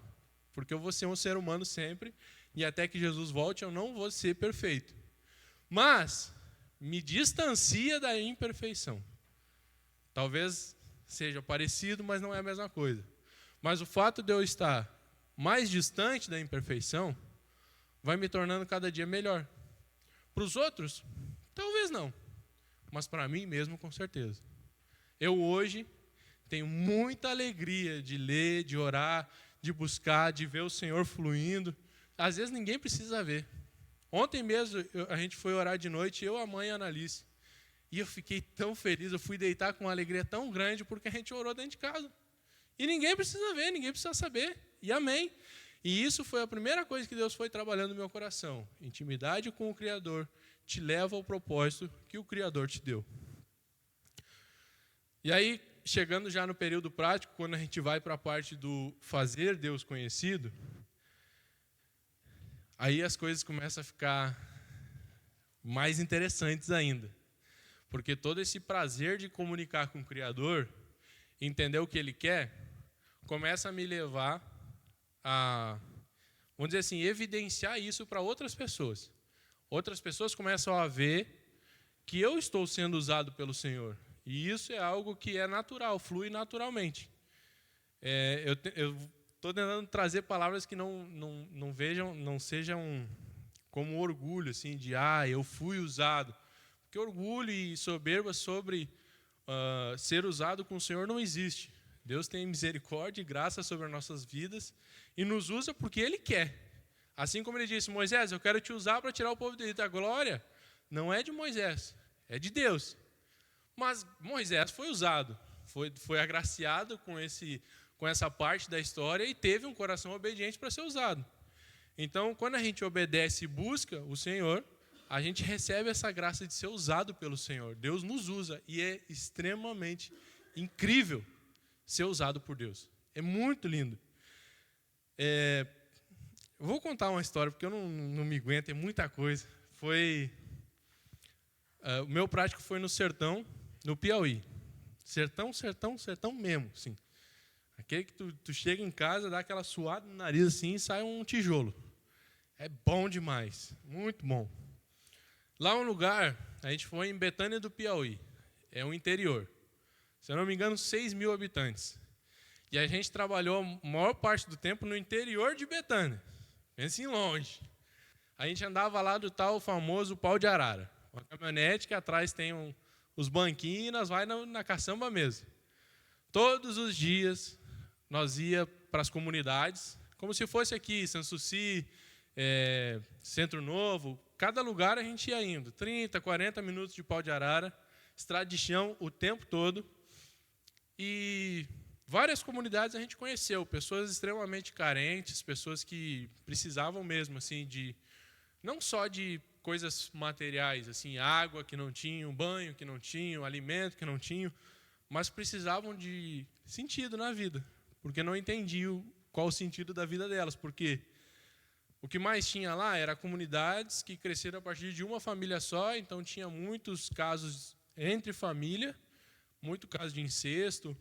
porque eu vou ser um ser humano sempre, e até que Jesus volte eu não vou ser perfeito. Mas me distancia da imperfeição. Talvez seja parecido, mas não é a mesma coisa. Mas o fato de eu estar mais distante da imperfeição vai me tornando cada dia melhor. Para os outros, talvez não. Mas para mim mesmo, com certeza. Eu hoje tenho muita alegria de ler, de orar, de buscar, de ver o Senhor fluindo. Às vezes ninguém precisa ver. Ontem mesmo a gente foi orar de noite, eu, a mãe e a Analice. E eu fiquei tão feliz, eu fui deitar com uma alegria tão grande porque a gente orou dentro de casa. E ninguém precisa ver, ninguém precisa saber. E amém. E isso foi a primeira coisa que Deus foi trabalhando no meu coração. Intimidade com o Criador te leva ao propósito que o Criador te deu. E aí, chegando já no período prático, quando a gente vai para a parte do fazer Deus conhecido, aí as coisas começam a ficar mais interessantes ainda. Porque todo esse prazer de comunicar com o Criador, entender o que Ele quer, começa a me levar a, vamos dizer assim, evidenciar isso para outras pessoas. Outras pessoas começam a ver que eu estou sendo usado pelo Senhor. E isso é algo que é natural, flui naturalmente. Eu estou tentando trazer palavras que não sejam como orgulho, assim, de eu fui usado. Porque orgulho e soberba sobre ser usado com o Senhor não existe. Deus tem misericórdia e graça sobre as nossas vidas e nos usa porque Ele quer. Assim como Ele disse, Moisés, eu quero te usar para tirar o povo do Egito. A glória não é de Moisés, é de Deus. Mas Moisés foi usado, foi agraciado com essa parte da história e teve um coração obediente para ser usado. Então, quando a gente obedece e busca o Senhor, a gente recebe essa graça de ser usado pelo Senhor. Deus nos usa e é extremamente incrível ser usado por Deus. É muito lindo. Eu vou contar uma história, porque eu não me aguento, é muita coisa. O meu prático foi no sertão, no Piauí. Sertão mesmo, assim. Aquele que tu chega em casa, dá aquela suada no nariz assim e sai um tijolo. É bom demais, muito bom. Lá um lugar, a gente foi em Betânia do Piauí, é o interior. Se eu não me engano, 6.000 habitantes. E a gente trabalhou a maior parte do tempo no interior de Betânia, pense em longe. A gente andava lá do tal famoso pau de arara, uma caminhonete que atrás tem os banquinhos e nós vai na caçamba mesmo. Todos os dias nós ia para as comunidades, como se fosse aqui, Sanssouci, Centro Novo, cada lugar a gente ia indo, 30, 40 minutos de pau de arara, estrada de chão o tempo todo. E várias comunidades a gente conheceu, pessoas extremamente carentes, pessoas que precisavam mesmo, assim, não só de coisas materiais, assim, água que não tinham, banho que não tinham, alimento que não tinham, mas precisavam de sentido na vida, porque não entendiam qual o sentido da vida delas, porque o que mais tinha lá era comunidades que cresceram a partir de uma família só, então tinha muitos casos entre família, muito caso de incesto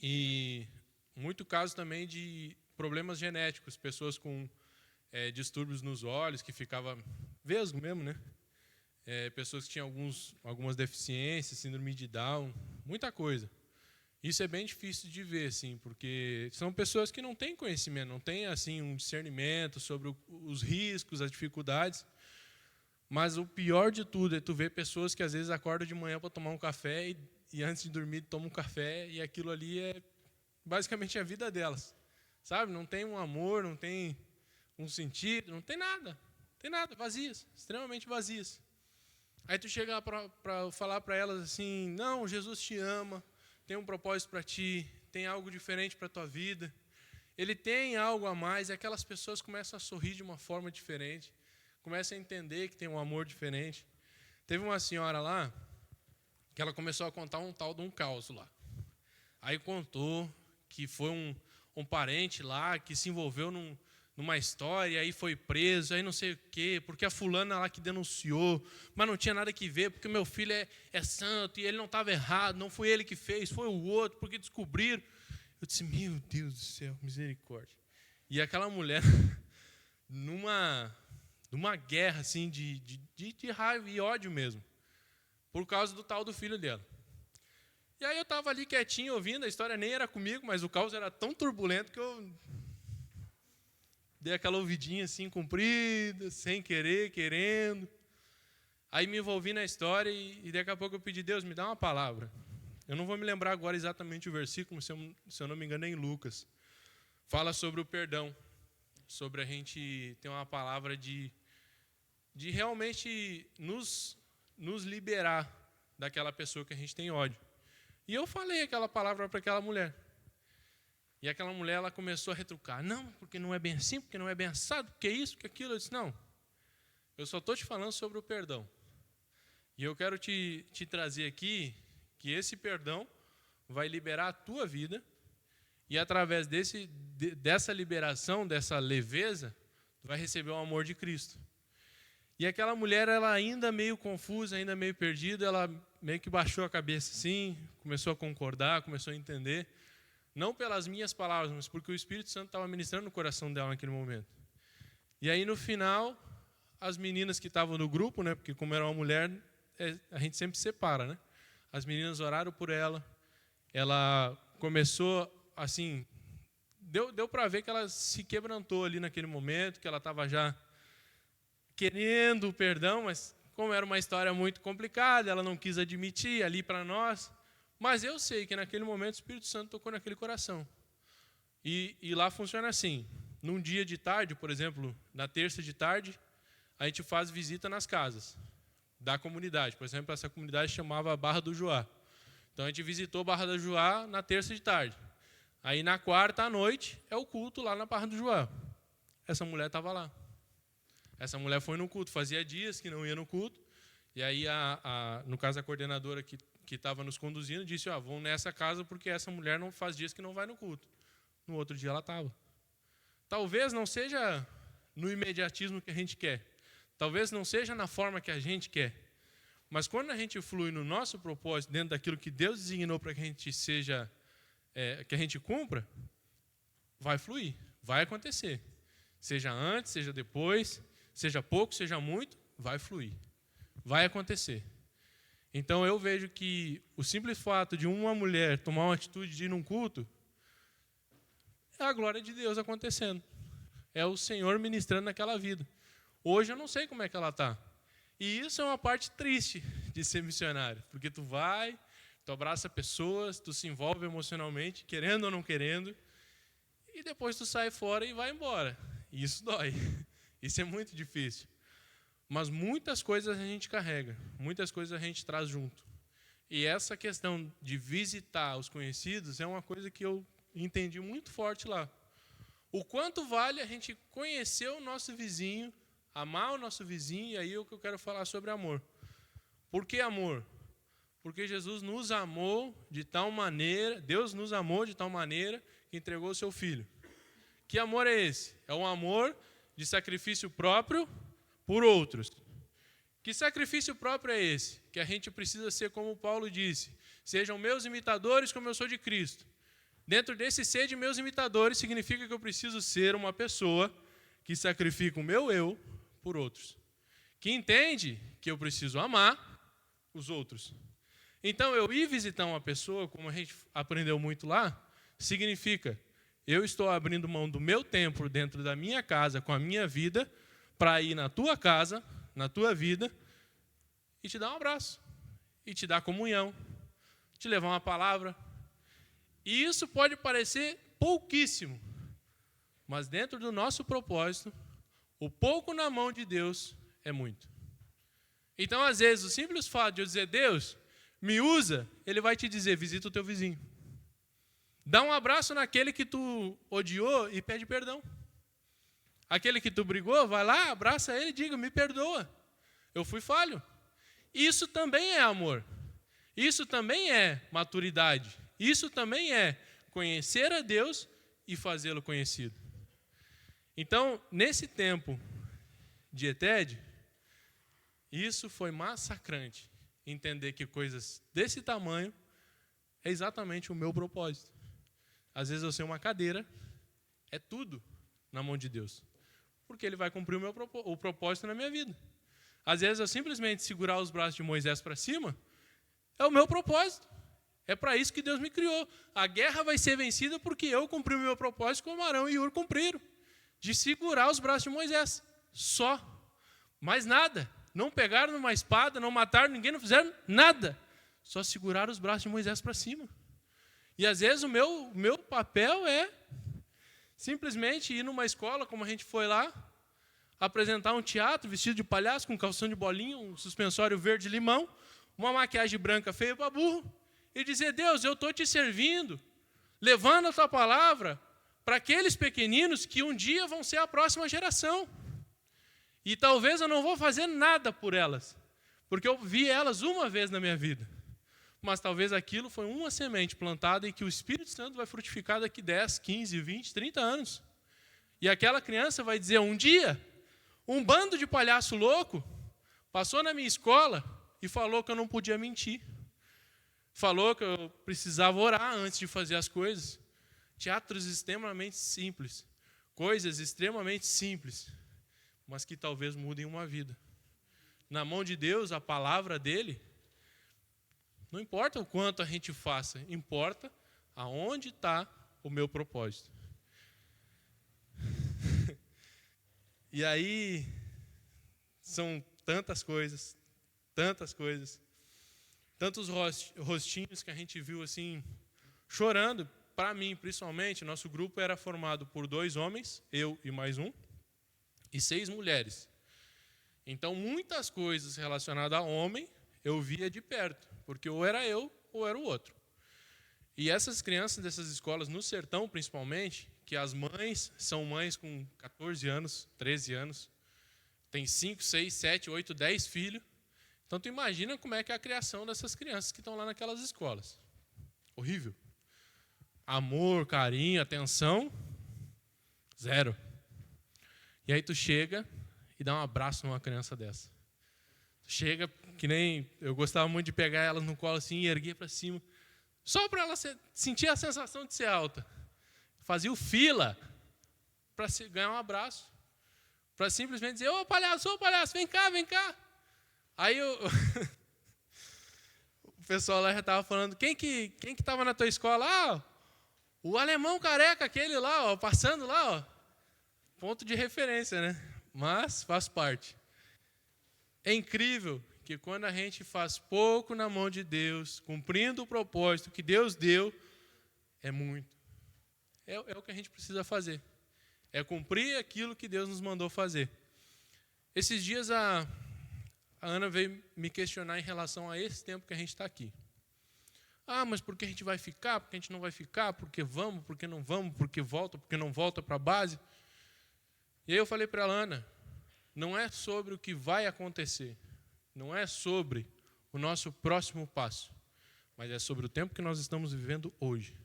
e muito caso também de problemas genéticos, pessoas com distúrbios nos olhos, que ficava vesgo mesmo, né? Pessoas que tinham algumas deficiências, síndrome de Down, muita coisa. Isso é bem difícil de ver, assim, porque são pessoas que não têm conhecimento, não têm assim um discernimento sobre os riscos, as dificuldades. Mas o pior de tudo é tu ver pessoas que às vezes acordam de manhã para tomar um café e antes de dormir tomam um café e aquilo ali é basicamente a vida delas. Sabe? Não tem um amor, não tem um sentido, não tem nada. Vazias, extremamente vazias. Aí tu chega lá para falar para elas assim, não, Jesus te ama, tem um propósito para ti, tem algo diferente para a tua vida. Ele tem algo a mais e aquelas pessoas começam a sorrir de uma forma diferente. Começa a entender que tem um amor diferente. Teve uma senhora lá que ela começou a contar um tal de um caos lá. Aí contou que foi um parente lá que se envolveu numa história, aí foi preso, aí não sei o quê, porque a fulana lá que denunciou, mas não tinha nada que ver, porque o meu filho é santo e ele não estava errado, não foi ele que fez, foi o outro, porque descobriram. Eu disse, meu Deus do céu, misericórdia. E aquela mulher, numa guerra assim, de raiva e ódio mesmo, por causa do tal do filho dela. E aí eu estava ali quietinho, ouvindo, a história nem era comigo, mas o caos era tão turbulento que eu dei aquela ouvidinha assim, comprida, sem querer, querendo. Aí me envolvi na história e daqui a pouco eu pedi, Deus, me dá uma palavra. Eu não vou me lembrar agora exatamente o versículo, se eu não me engano é em Lucas. Fala sobre o perdão, sobre a gente ter uma palavra de realmente nos liberar daquela pessoa que a gente tem ódio. E eu falei aquela palavra para aquela mulher. E aquela mulher, ela começou a retrucar. Não, porque não é bem assim, porque não é bem assado, porque isso, porque aquilo. Eu disse, não, eu só estou te falando sobre o perdão. E eu quero te trazer aqui que esse perdão vai liberar a tua vida e através dessa liberação, dessa leveza, tu vai receber o amor de Cristo. E aquela mulher, ela ainda meio confusa, ainda meio perdida, ela meio que baixou a cabeça assim, começou a concordar, começou a entender. Não pelas minhas palavras, mas porque o Espírito Santo estava ministrando no coração dela naquele momento. E aí, no final, as meninas que estavam no grupo, né, porque como era uma mulher, a gente sempre separa, né? as meninas oraram por ela, ela começou, assim, deu para ver que ela se quebrantou ali naquele momento, que ela estava já querendo o perdão, mas como era uma história muito complicada, ela não quis admitir ali para nós, mas eu sei que naquele momento o Espírito Santo tocou naquele coração. E lá funciona assim, num dia de tarde, por exemplo, na terça de tarde, a gente faz visita nas casas da comunidade. Por exemplo, essa comunidade chamava Barra do Juá. Então a gente visitou Barra do Juá na terça de tarde. Aí na quarta à noite é o culto lá na Barra do Juá. Essa mulher estava lá. Essa mulher foi no culto, fazia dias que não ia no culto. E aí, no caso, a coordenadora que estava nos conduzindo disse, vão nessa casa porque essa mulher não faz dias que não vai no culto. No outro dia ela estava. Talvez não seja no imediatismo que a gente quer. Talvez não seja na forma que a gente quer. Mas quando a gente flui no nosso propósito, dentro daquilo que Deus designou para que a gente seja, que a gente cumpra, vai fluir, vai acontecer. Seja antes, seja depois, seja pouco, seja muito, vai fluir. Vai acontecer. Então eu vejo que o simples fato de uma mulher tomar uma atitude de ir num culto, é a glória de Deus acontecendo. É o Senhor ministrando naquela vida. Hoje eu não sei como é que ela está. E isso é uma parte triste de ser missionário. Porque tu vai, tu abraça pessoas, tu se envolve emocionalmente, querendo ou não querendo, e depois tu sai fora e vai embora. E isso dói. Isso é muito difícil. Mas muitas coisas a gente carrega, muitas coisas a gente traz junto. E essa questão de visitar os conhecidos é uma coisa que eu entendi muito forte lá. O quanto vale a gente conhecer o nosso vizinho, amar o nosso vizinho, e aí é o que eu quero falar sobre amor. Por que amor? Porque Jesus nos amou de tal maneira, Deus nos amou de tal maneira que entregou o seu Filho. Que amor é esse? É um amor de sacrifício próprio por outros. Que sacrifício próprio é esse? Que a gente precisa ser como Paulo disse, sejam meus imitadores como eu sou de Cristo. Dentro desse ser de meus imitadores significa que eu preciso ser uma pessoa que sacrifica o meu eu por outros. Que entende que eu preciso amar os outros. Então, eu ir visitar uma pessoa, como a gente aprendeu muito lá, significa eu estou abrindo mão do meu tempo dentro da minha casa, com a minha vida, para ir na tua casa, na tua vida, e te dar um abraço, e te dar comunhão, te levar uma palavra. E isso pode parecer pouquíssimo, mas dentro do nosso propósito, o pouco na mão de Deus é muito. Então, às vezes, o simples fato de eu dizer, Deus, me usa, Ele vai te dizer, visita o teu vizinho. Dá um abraço naquele que tu odiou e pede perdão. Aquele que tu brigou, vai lá, abraça ele e diga, me perdoa, eu fui falho. Isso também é amor. Isso também é maturidade. Isso também é conhecer a Deus e fazê-lo conhecido. Então, nesse tempo de ETED, isso foi massacrante. Entender que coisas desse tamanho é exatamente o meu propósito. Às vezes eu sei uma cadeira, é tudo na mão de Deus. Porque Ele vai cumprir o propósito na minha vida. Às vezes eu simplesmente segurar os braços de Moisés para cima, é o meu propósito. É para isso que Deus me criou. A guerra vai ser vencida porque eu cumpri o meu propósito como Arão e Hur cumpriram. De segurar os braços de Moisés. Só. Mais nada. Não pegaram numa espada, não mataram ninguém, não fizeram nada. Só seguraram os braços de Moisés para cima. E às vezes o meu papel é simplesmente ir numa escola, como a gente foi lá, apresentar um teatro vestido de palhaço, com calção de bolinha, um suspensório verde-limão, uma maquiagem branca feia para burro, e dizer, Deus, eu estou te servindo, levando a tua palavra para aqueles pequeninos que um dia vão ser a próxima geração. E talvez eu não vou fazer nada por elas, porque eu vi elas uma vez na minha vida. Mas talvez aquilo foi uma semente plantada e que o Espírito Santo vai frutificar daqui 10, 15, 20, 30 anos. E aquela criança vai dizer, um dia, um bando de palhaço louco passou na minha escola e falou que eu não podia mentir. Falou que eu precisava orar antes de fazer as coisas. Teatros extremamente simples, coisas extremamente simples, mas que talvez mudem uma vida. Na mão de Deus, a palavra dele Não importa o quanto a gente faça, importa aonde está o meu propósito. E aí, são tantas coisas, tantos rostinhos que a gente viu assim, chorando. Para mim, principalmente, nosso grupo era formado por 2 homens, eu e mais um, e 6 mulheres. Então, muitas coisas relacionadas a homem, eu via de perto, porque ou era eu ou era o outro. E essas crianças dessas escolas, no sertão principalmente, que as mães são mães com 14 anos, 13 anos, tem 5, 6, 7, 8, 10 filhos. Então, tu imagina como é que é a criação dessas crianças que estão lá naquelas escolas. Horrível. Amor, carinho, atenção, 0. E aí tu chega e dá um abraço numa criança dessa. Tu chega, que nem eu gostava muito de pegar elas no colo assim e erguer para cima, só para ela sentir a sensação de ser alta. Fazia o fila para ganhar um abraço, para simplesmente dizer, ô palhaço, vem cá. Aí o pessoal lá já estava falando, quem que estava na tua escola? Ah, o alemão careca, aquele lá, ó, passando lá, ó. Ponto de referência, né? Mas faz parte. É incrível que quando a gente faz pouco na mão de Deus, cumprindo o propósito que Deus deu, é muito. É o que a gente precisa fazer. É cumprir aquilo que Deus nos mandou fazer. Esses dias a Ana veio me questionar em relação a esse tempo que a gente está aqui. Ah, mas por que a gente vai ficar? Por que a gente não vai ficar? Por que vamos? Por que não vamos? Por que volta? Por que não volta para a base? E aí eu falei para ela, Ana, não é sobre o que vai acontecer, não é sobre o nosso próximo passo, mas é sobre o tempo que nós estamos vivendo hoje.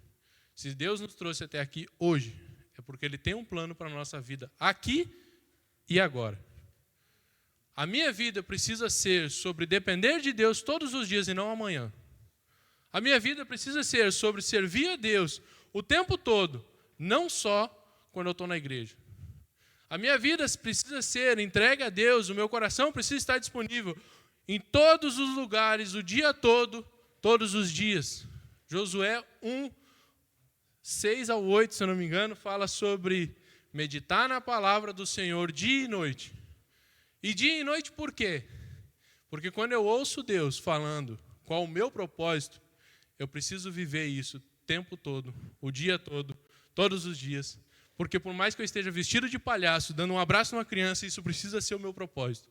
Se Deus nos trouxe até aqui hoje, é porque Ele tem um plano para a nossa vida aqui e agora. A minha vida precisa ser sobre depender de Deus todos os dias e não amanhã. A minha vida precisa ser sobre servir a Deus o tempo todo, não só quando eu estou na igreja. A minha vida precisa ser entregue a Deus, o meu coração precisa estar disponível em todos os lugares, o dia todo, todos os dias. Josué 1, 6 ao 8, se eu não me engano, fala sobre meditar na palavra do Senhor dia e noite. E dia e noite por quê? Porque quando eu ouço Deus falando qual o meu propósito, eu preciso viver isso o tempo todo, o dia todo, todos os dias. Porque por mais que eu esteja vestido de palhaço, dando um abraço numa criança, isso precisa ser o meu propósito.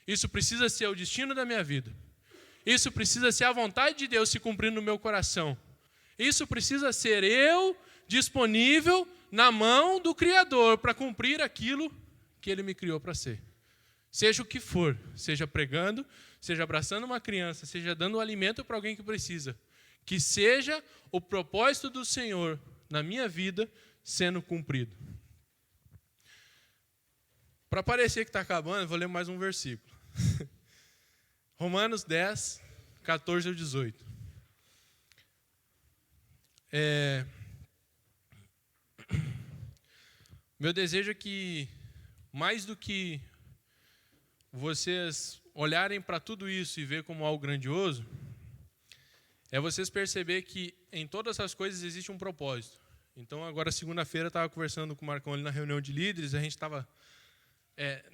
Isso precisa ser o destino da minha vida. Isso precisa ser a vontade de Deus se cumprindo no meu coração. Isso precisa ser eu disponível na mão do Criador para cumprir aquilo que Ele me criou para ser. Seja o que for, seja pregando, seja abraçando uma criança, seja dando alimento para alguém que precisa. Que seja o propósito do Senhor na minha vida sendo cumprido. Para parecer que está acabando, eu vou ler mais um versículo. Romanos 10, 14 ao 18. Meu desejo é que, mais do que vocês olharem para tudo isso e ver como algo grandioso, é vocês perceber que em todas as coisas existe um propósito. Então, agora, segunda-feira, eu estava conversando com o Marcão ali na reunião de líderes, a gente estava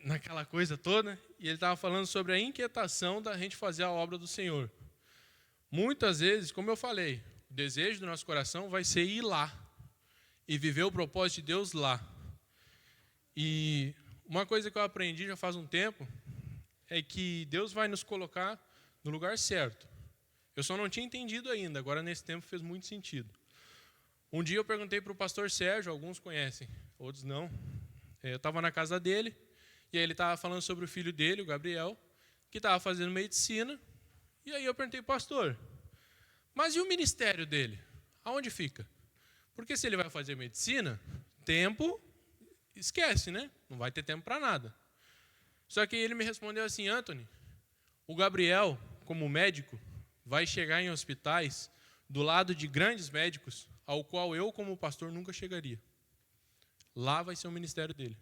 naquela coisa toda, e ele estava falando sobre a inquietação da gente fazer a obra do Senhor. Muitas vezes, como eu falei, o desejo do nosso coração vai ser ir lá e viver o propósito de Deus lá. E uma coisa que eu aprendi já faz um tempo é que Deus vai nos colocar no lugar certo. Eu só não tinha entendido ainda, agora nesse tempo fez muito sentido. Um dia eu perguntei para o pastor Sérgio, alguns conhecem, outros não. Eu estava na casa dele, e aí ele estava falando sobre o filho dele, o Gabriel, que estava fazendo medicina. E aí eu perguntei, pastor, mas e o ministério dele? Aonde fica? Porque se ele vai fazer medicina, tempo, esquece, né? Não vai ter tempo para nada. Só que ele me respondeu assim, Anthony, o Gabriel, como médico, vai chegar em hospitais do lado de grandes médicos, ao qual eu, como pastor, nunca chegaria. Lá vai ser o ministério dele.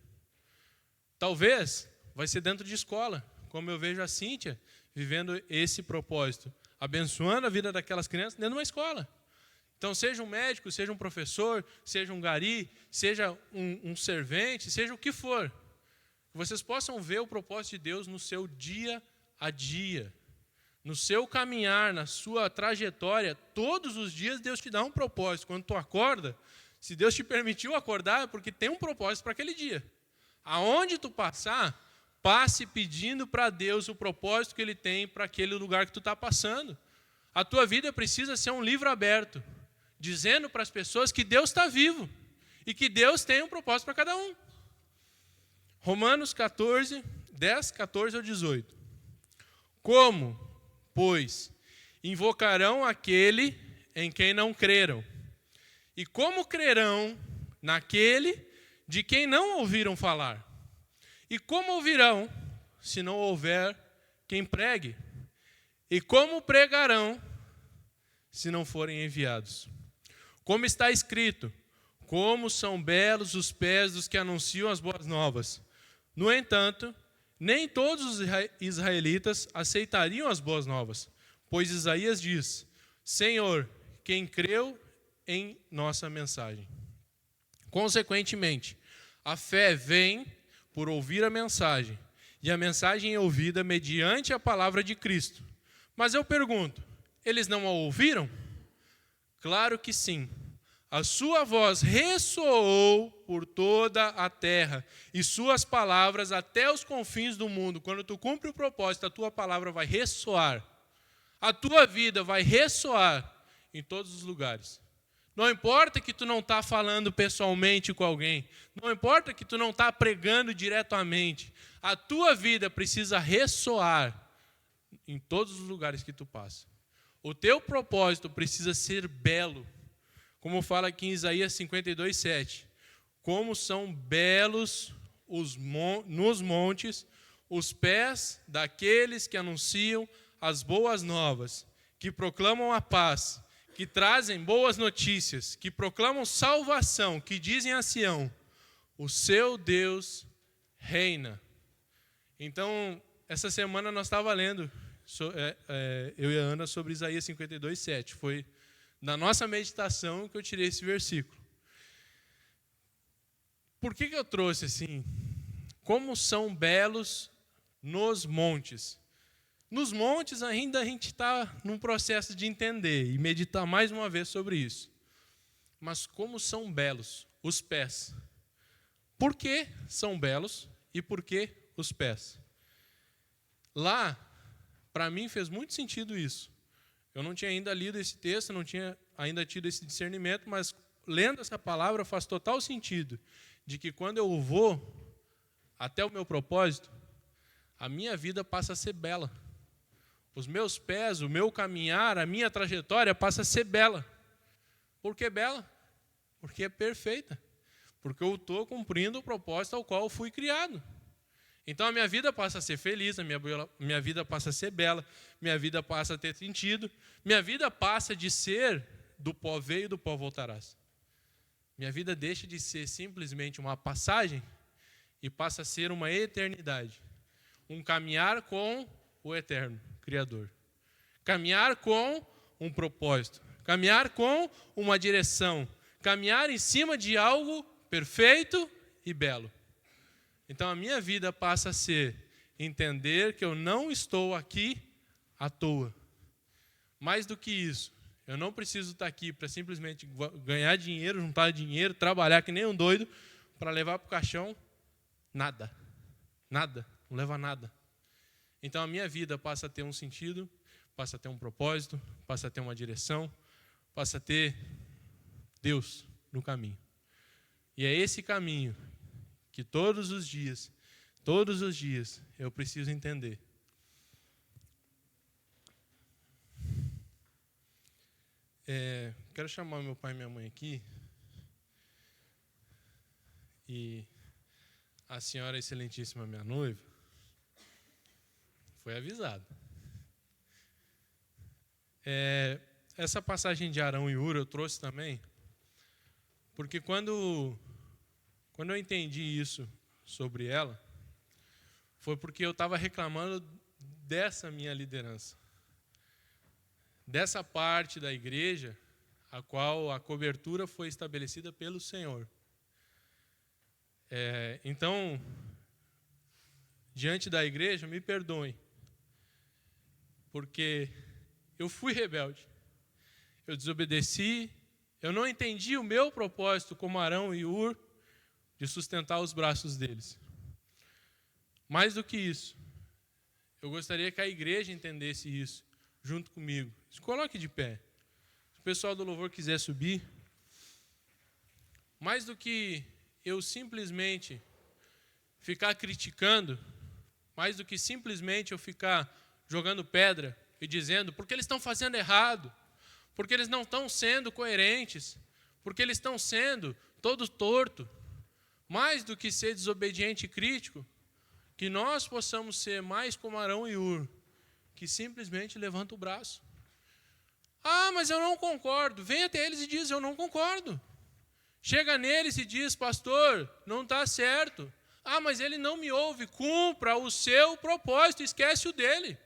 Talvez vai ser dentro de escola, como eu vejo a Cíntia vivendo esse propósito. abençoando a vida daquelas crianças dentro de uma escola. Então, seja um médico, seja um professor, seja um gari, seja um servente, seja o que for, que vocês possam ver o propósito de Deus no seu dia a dia, no seu caminhar, na sua trajetória. Todos os dias Deus te dá um propósito. Quando tu acorda, se Deus te permitiu acordar, é porque tem um propósito para aquele dia. Aonde tu passar, passe pedindo para Deus o propósito que Ele tem para aquele lugar que tu está passando. A tua vida precisa ser um livro aberto, dizendo para as pessoas que Deus está vivo e que Deus tem um propósito para cada um. Romanos 14, 10, 14 ao 18. Como, pois, invocarão aquele em quem não creram? E como crerão naquele de quem não ouviram falar? E como ouvirão se não houver quem pregue? E como pregarão se não forem enviados? Como está escrito: como são belos os pés dos que anunciam as boas novas. No entanto, nem todos os israelitas aceitariam as boas novas, pois Isaías diz: Senhor, quem creu em nossa mensagem? Consequentemente, a fé vem por ouvir a mensagem, e a mensagem é ouvida mediante a palavra de Cristo. Mas eu pergunto, eles não a ouviram? Claro que sim. A sua voz ressoou por toda a terra, e suas palavras até os confins do mundo. Quando tu cumpre o propósito, a tua palavra vai ressoar. A tua vida vai ressoar em todos os lugares. Não importa que tu não está falando pessoalmente com alguém, não importa que tu não está pregando diretamente, a tua vida precisa ressoar em todos os lugares que tu passa. O teu propósito precisa ser belo, como fala aqui em Isaías 52, 7. Como são belos nos montes os pés daqueles que anunciam as boas novas, que proclamam a paz, que trazem boas notícias, que proclamam salvação, que dizem a Sião: o seu Deus reina. Então, essa semana nós estávamos lendo, eu e a Ana, sobre Isaías 52, 7. Foi na nossa meditação que eu tirei esse versículo. Por que eu trouxe assim? Como são belos nos montes. Nos montes ainda a gente está num processo de entender e meditar mais uma vez sobre isso. Mas como são belos os pés. Por que são belos e por que os pés? Lá, para mim fez muito sentido isso. Eu não tinha ainda lido esse texto, não tinha ainda tido esse discernimento, mas lendo essa palavra faz total sentido de que quando eu vou até o meu propósito, a minha vida passa a ser bela. Os meus pés, o meu caminhar, a minha trajetória passa a ser bela. Por que bela? Porque é perfeita. Porque eu estou cumprindo o propósito ao qual eu fui criado. Então a minha vida passa a ser feliz, a minha vida passa a ser bela, minha vida passa a ter sentido, minha vida passa de ser do pó veio e do pó voltarás. Minha vida deixa de ser simplesmente uma passagem e passa a ser uma eternidade. Um caminhar com o eterno Criador. Caminhar com um propósito. Caminhar com uma direção. Caminhar em cima de algo perfeito e belo. Então a minha vida passa a ser entender que eu não estou aqui à toa. Mais do que isso, eu não preciso estar aqui para simplesmente ganhar dinheiro, juntar dinheiro, trabalhar que nem um doido, para levar para o caixão nada. Nada, não leva nada. Então a minha vida passa a ter um sentido, passa a ter um propósito, passa a ter uma direção, passa a ter Deus no caminho. E é esse caminho que todos os dias, eu preciso entender. Quero chamar meu pai e minha mãe aqui. E a senhora excelentíssima, minha noiva, foi avisada. Essa passagem de Arão e Hur eu trouxe também, porque quando eu entendi isso sobre ela, foi porque eu estava reclamando dessa minha liderança. dessa parte da igreja a qual a cobertura foi estabelecida pelo Senhor. Então, diante da igreja, me perdoem, porque eu fui rebelde, eu desobedeci, eu não entendi o meu propósito como Arão e Hur de sustentar os braços deles. Mais do que isso, eu gostaria que a igreja entendesse isso junto comigo. Se coloque de pé. Se o pessoal do louvor quiser subir. Mais do que eu simplesmente ficar criticando, mais do que simplesmente eu ficar jogando pedra e dizendo porque eles estão fazendo errado, porque eles não estão sendo coerentes, porque eles estão sendo todo torto. Mais do que ser desobediente e crítico, que nós possamos ser mais como Arão e Hur, que simplesmente levanta o braço. Ah, mas eu não concordo. Vem até eles e diz, eu não concordo. Chega neles e diz, pastor, não está certo. Ah, mas ele não me ouve. Cumpra o seu propósito, esquece o dele.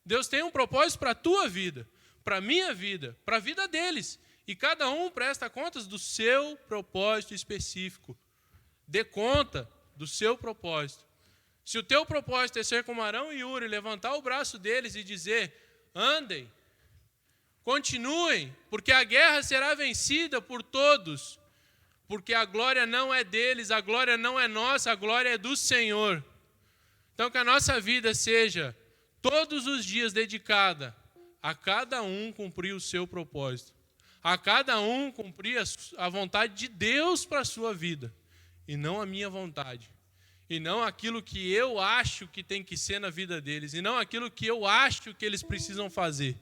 Deus tem um propósito para a tua vida, para a minha vida, para a vida deles. E cada um presta contas do seu propósito específico. Dê conta do seu propósito. Se o teu propósito é ser como Arão e Hur e levantar o braço deles e dizer, andem, continuem, porque a guerra será vencida por todos, porque a glória não é deles, a glória não é nossa, a glória é do Senhor. Então que a nossa vida seja todos os dias dedicada a cada um cumprir o seu propósito, a cada um cumprir a vontade de Deus para a sua vida, e não a minha vontade. E não aquilo que eu acho que tem que ser na vida deles. E não aquilo que eu acho que eles precisam fazer.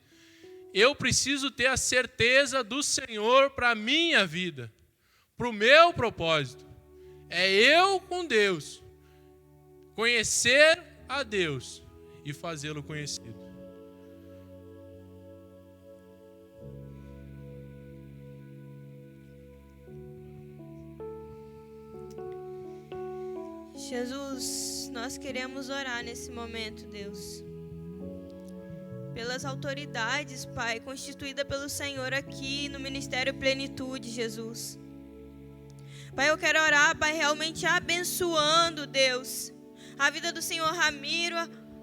Eu preciso ter a certeza do Senhor para a minha vida. Para o meu propósito. É eu com Deus. Conhecer a Deus. E fazê-lo conhecido. Jesus, nós queremos orar nesse momento, Deus, pelas autoridades, Pai, constituída pelo Senhor aqui no Ministério Plenitude, Jesus. Pai, eu quero orar, Pai, realmente abençoando, Deus, a vida do Senhor Ramiro,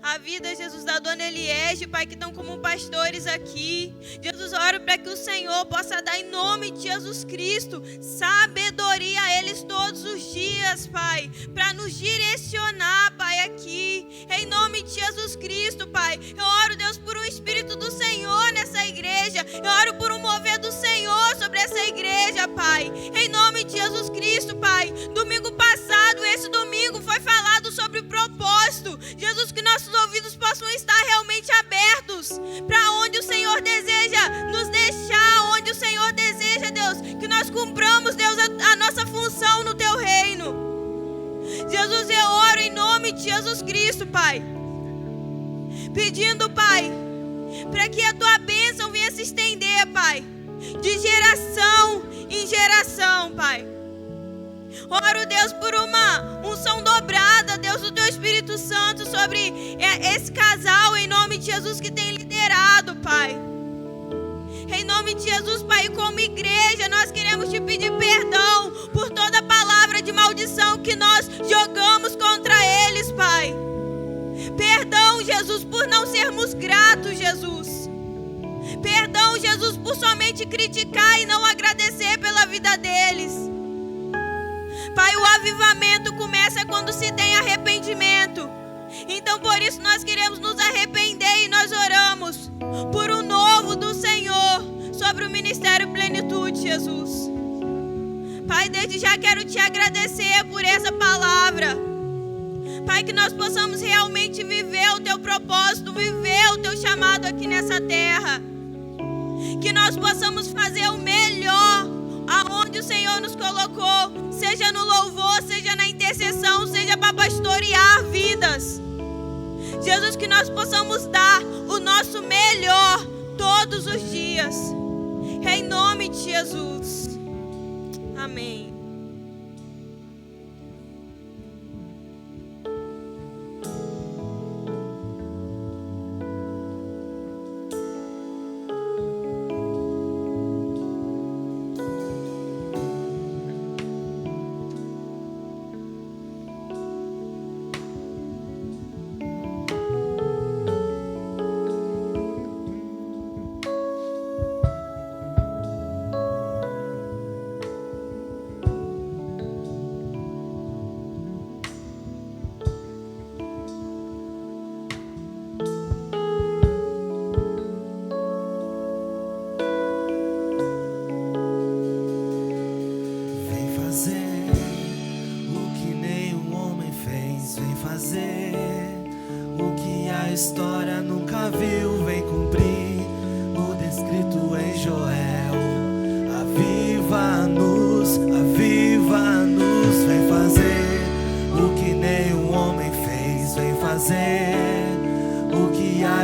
a vida, Jesus, da Dona Eliege, Pai, que estão como pastores aqui. Jesus, oro para que o Senhor possa dar em nome de Jesus Cristo sabedoria a eles todos os dias, Pai, para nos direcionar, Pai, aqui, em nome de Jesus Cristo, Pai. Eu oro, Deus, por um Espírito do Senhor nessa igreja. Eu oro por um mover do Senhor sobre essa igreja, Pai, em nome de Jesus Cristo, Pai. Domingo passado, esse domingo, foi falado sobre o propósito. Jesus, que nossos ouvidos possam estar realmente abertos para onde o Senhor deseja nos deixar, onde o Senhor deseja, Deus, que nós cumpramos, Deus, a nossa função no Teu reino. Jesus, eu oro em nome de Jesus Cristo, Pai, pedindo, Pai, para que a Tua bênção venha se estender, Pai, de geração em geração, Pai. Oro, Deus, por uma unção dobrada, Deus, do Teu Espírito Santo sobre esse casal, em nome de Jesus, que tem liderado, Pai. Em nome de Jesus, Pai, como igreja, nós queremos Te pedir perdão por toda palavra de maldição que nós jogamos contra eles, Pai. Perdão, Jesus, por não sermos gratos, Jesus. Perdão, Jesus, por somente criticar e não agradecer pela vida deles. Pai, o avivamento começa quando se tem arrependimento. Então, por isso, nós queremos nos arrepender e nós oramos por um novo do Senhor sobre o Ministério Plenitude, Jesus. Pai, desde já quero Te agradecer por essa palavra. Pai, que nós possamos realmente viver o Teu propósito, viver o Teu chamado aqui nessa terra. Que nós possamos fazer o melhor aonde o Senhor nos colocou, seja no louvor, seja na intercessão, seja para pastorear vidas. Jesus, que nós possamos dar o nosso melhor todos os dias, em nome de Jesus. Amém.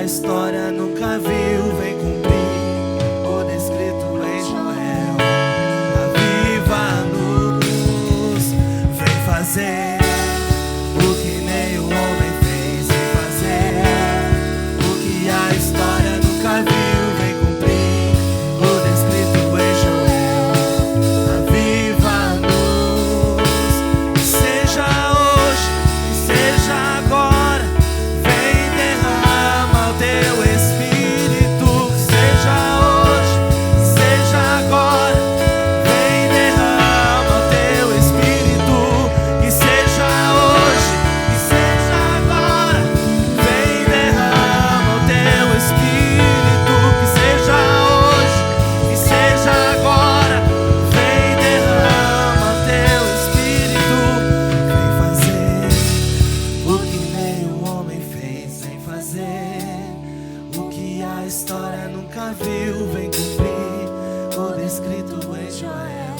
a história nunca viu, vem cumprir o descrito em Joel. Aviva-nos, vem fazer o que nem o homem fez, vem fazer o que a história nunca viu, vem cumprir o descrito em Joel. Aviva-nos, que seja hoje, que seja agora, vem derrama o teu Espírito. Que seja hoje, que seja agora, vem derrama o teu Espírito. Que seja hoje, que seja agora, vem derrama o teu Espírito. Que seja hoje, que seja agora, vem derrama o teu Espírito. Vem fazer o que nem o homem fez, vem fazer o que a história nunca viu, vem cumprir o descrito em Joel.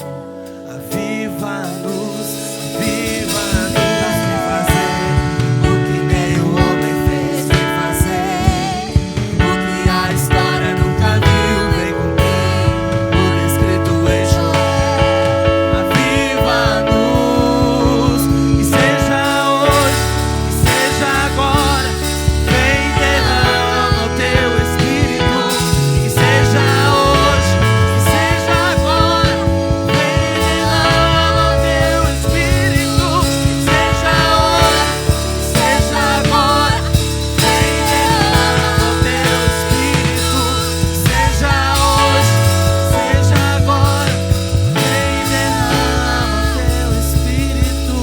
Aviva-nos, aviva-nos, vem fazer o que nem o homem fez, vem fazer o que a história nunca viu, vem cumprir o descrito em Joel. Aviva-nos, que seja hoje, que seja agora, vem derrama o teu Espírito. Que seja hoje, que seja agora, vem derrama o teu Espírito. Que seja hoje, que seja agora, vem derrama o teu Espírito. Que seja hoje, que seja agora, vem derrama o teu Espírito.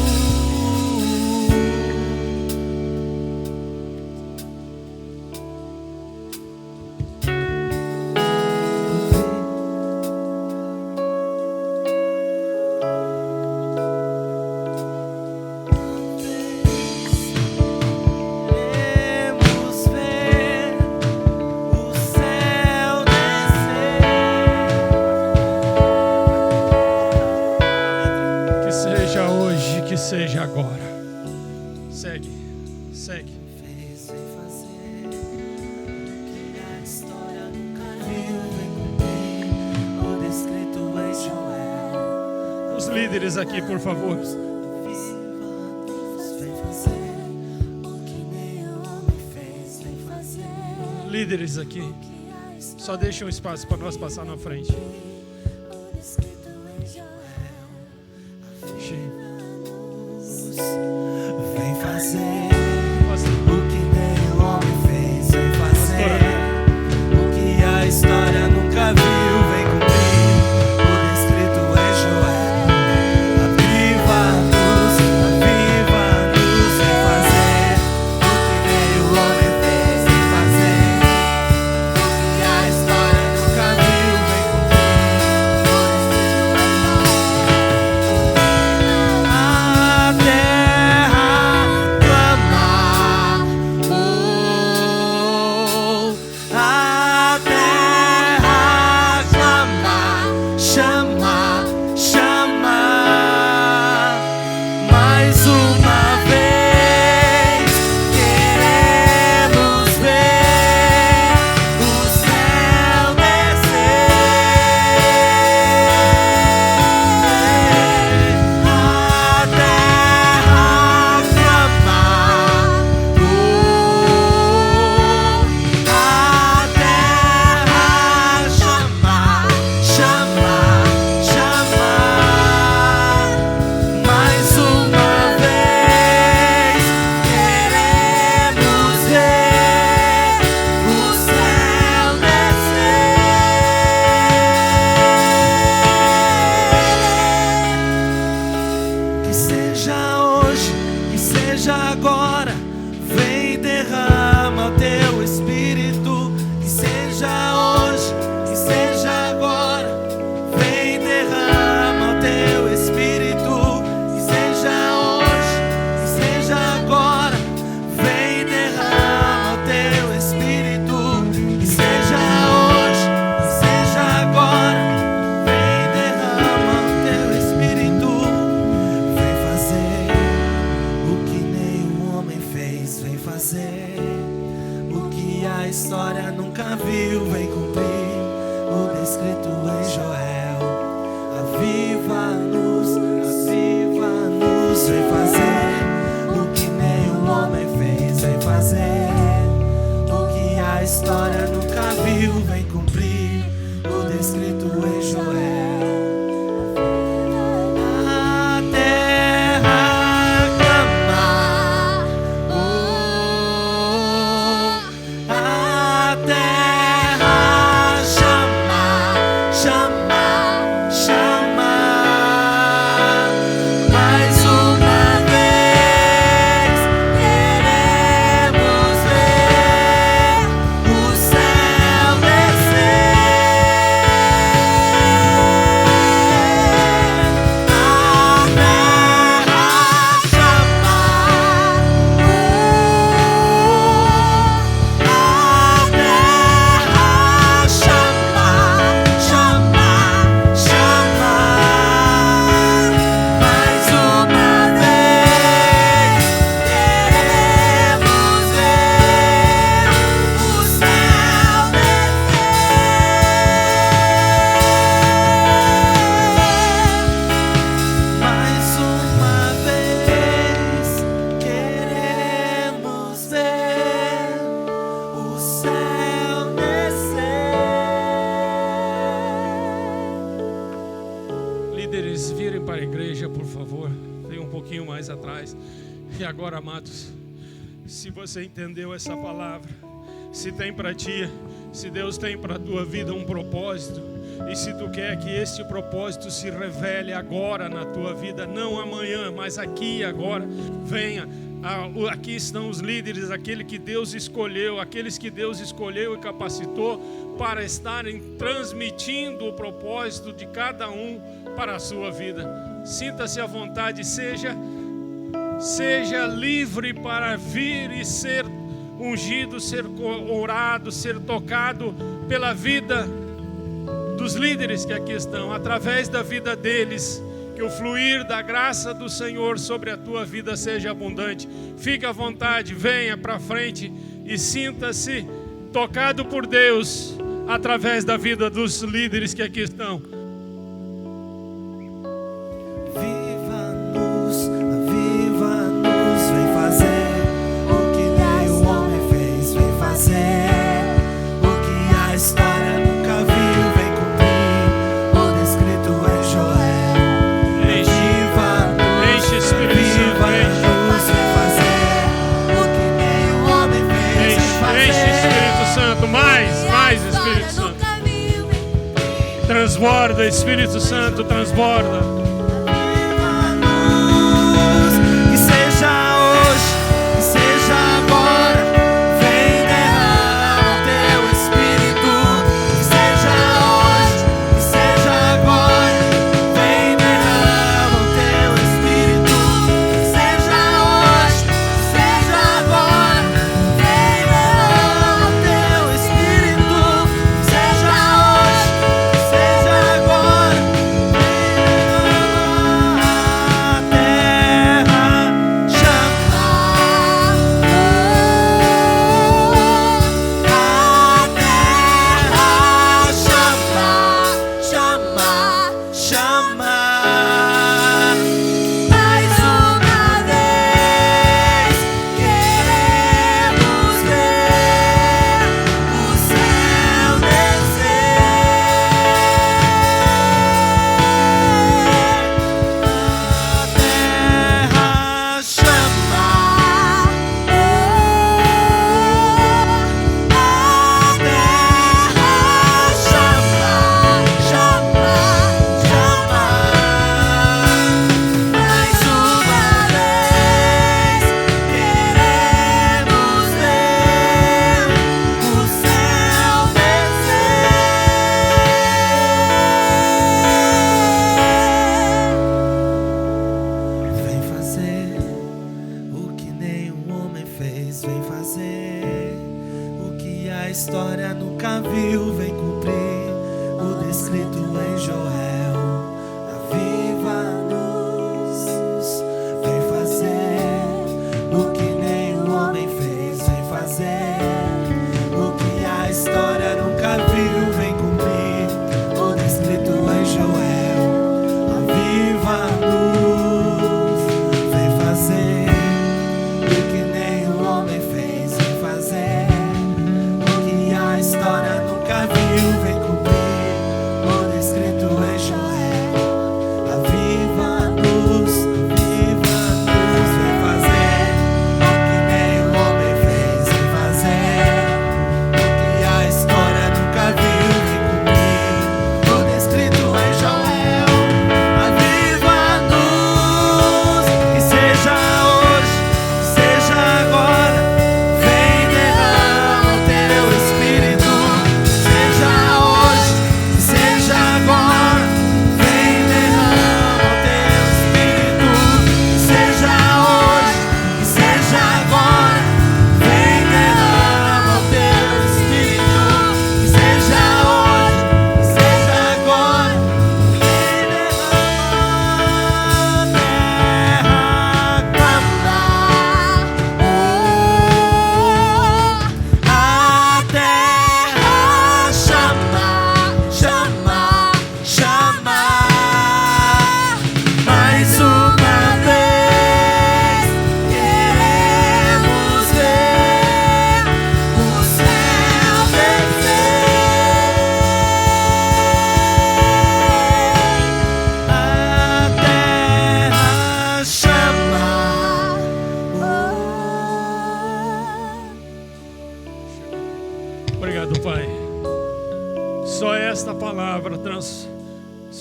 Queremos ver o céu descer. Que seja hoje, que seja agora. Segue, segue. Fez, vem fazer que a história nunca viu, vem cumprir o descrito em Joel. Os líderes aqui, por favor. Aviva-nos, vem fazer o que nem o homem fez, vem fazer Líderes aqui. que a história Só deixa um espaço para nós passar na frente. o descrito em Joel. Aviva-nos, vem fazer o que nem o homem fez, vem fazer o que a história nunca viu, vem cumprir o descrito em Joel. Aviva-nos, aviva-nos, vem fazer o que nem o homem fez, vem fazer o que a história nunca viu, vem cumprir líderes virem para a igreja, por favor. Venham um pouquinho mais atrás. E agora, amados, se você entendeu essa palavra, se tem para ti, se Deus tem para a tua vida um propósito, e se tu quer que este propósito se revele agora na tua vida, não amanhã, mas aqui e agora, venha. Aqui estão os líderes, aqueles que Deus escolheu e capacitou para estarem transmitindo o propósito de cada um para a sua vida. Sinta-se à vontade, seja livre para vir e ser ungido, ser orado, ser tocado pela vida dos líderes que aqui estão, através da vida deles. Que o fluir da graça do Senhor sobre a tua vida seja abundante. Fique à vontade, venha para frente e sinta-se tocado por Deus através da vida dos líderes que aqui estão. Aviva-nos, vem fazer o que nem o homem fez, vem fazer o que a história nunca viu, vem cumprir o descrito em Joel. Enche Espírito Santo, enche Espírito Santo, mais Espírito Santo. Transborda, Espírito Santo, transborda. Que seja hoje, que seja agora, vem derrama o teu Espírito. Que seja hoje, que seja agora, vem derrama o teu Espírito. Que seja hoje, que seja agora, vem derrama o teu Espírito. Que seja hoje, que seja agora, vem derrama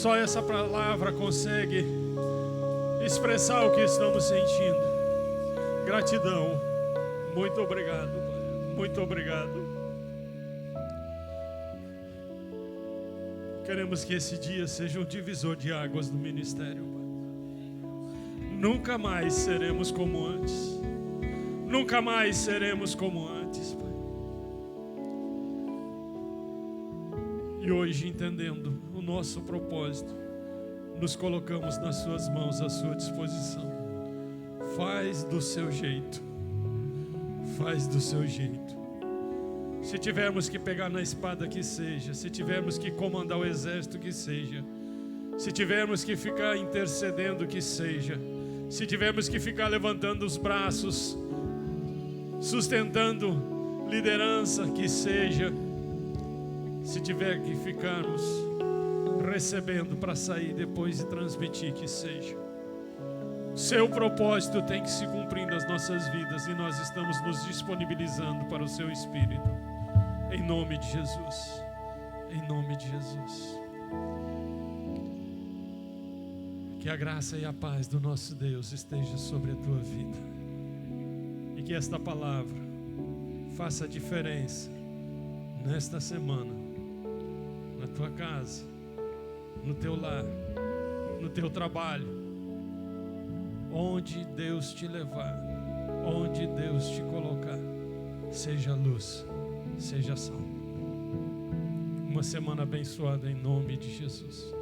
Só essa palavra consegue expressar o que estamos sentindo. Gratidão. Muito obrigado, Pai. Muito obrigado. Queremos que esse dia seja um divisor de águas no ministério, Pai. Nunca mais seremos como antes. Nunca mais seremos como antes, Pai. E hoje, entendendo o nosso propósito, nos colocamos nas suas mãos, à sua disposição. Faz do seu jeito. Faz do seu jeito. Se tivermos que pegar na espada, que seja. Se tivermos que comandar o exército, que seja. Se tivermos que ficar intercedendo, que seja. Se tivermos que ficar levantando os braços, sustentando liderança, que seja. Se tiver que ficarmos recebendo para sair depois e transmitir, que seja. Seu propósito tem que se cumprir nas nossas vidas e nós estamos nos disponibilizando para o seu Espírito. Em nome de Jesus. Em nome de Jesus. Que a graça e a paz do nosso Deus esteja sobre a tua vida. E que esta palavra faça a diferença nesta semana, na tua casa, no teu lar, no teu trabalho, onde Deus te levar, onde Deus te colocar, seja luz, seja sal. Uma semana abençoada em nome de Jesus.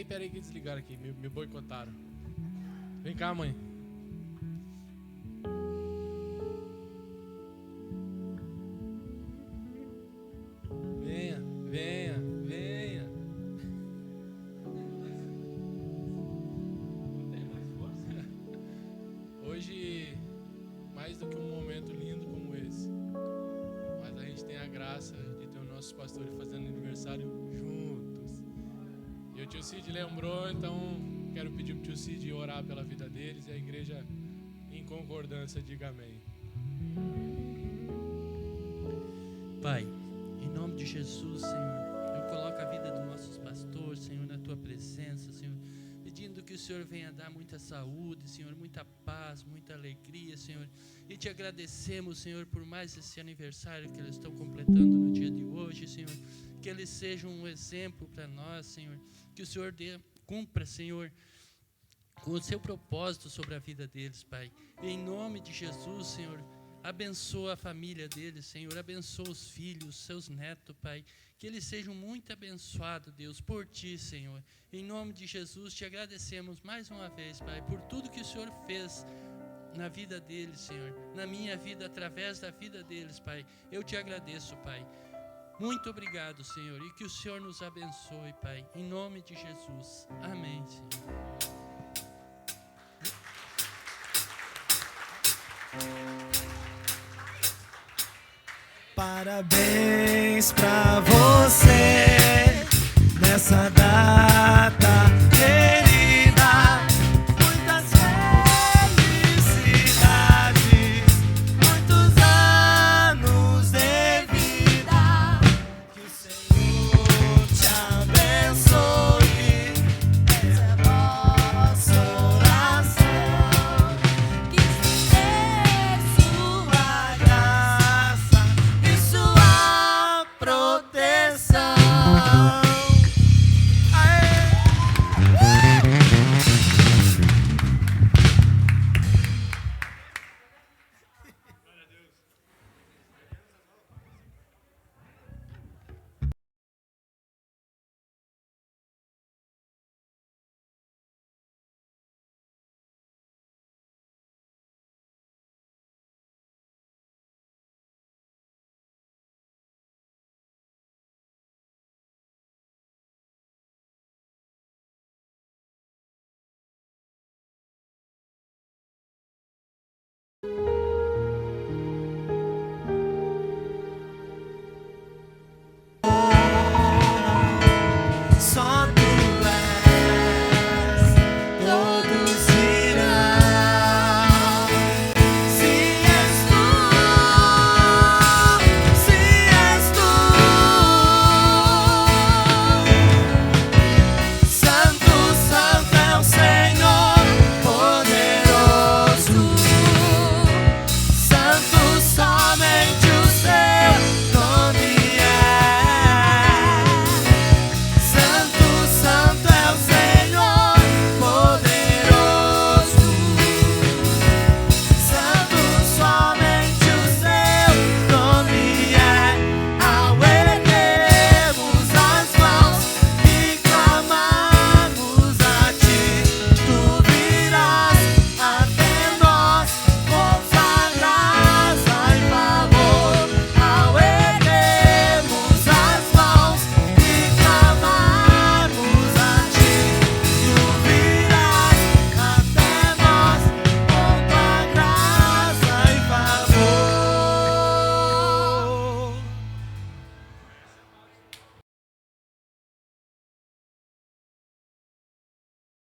Peraí, que desligaram aqui, me boicotaram. Vem cá, mãe. Venha. Hoje, mais do que um momento lindo como esse, mas a gente tem a graça de ter os nossos pastores fazendo aniversário juntos. E o tio Cid lembrou, então quero pedir para o tio Cid orar pela vida deles e a igreja, em concordância, diga amém. Pai, em nome de Jesus, Senhor, eu coloco a vida dos nossos pastores, Senhor, na Tua presença, Senhor, pedindo que o Senhor venha dar muita saúde, Senhor, muita paz, muita alegria, Senhor, e te agradecemos, Senhor, por mais esse aniversário que eles estão completando no dia de hoje, Senhor, que eles sejam um exemplo para nós, Senhor, que o Senhor cumpra, Senhor, com o seu propósito sobre a vida deles, Pai, em nome de Jesus, Senhor. Abençoa a família deles, Senhor. Abençoa os filhos, seus netos, Pai. Que eles sejam muito abençoados, Deus, por Ti, Senhor. Em nome de Jesus, Te agradecemos mais uma vez, Pai, por tudo que o Senhor fez na vida deles, Senhor. Na minha vida, através da vida deles, Pai. Eu Te agradeço, Pai. Muito obrigado, Senhor. E que o Senhor nos abençoe, Pai. Em nome de Jesus. Amém, Senhor. Parabéns pra você nessa data.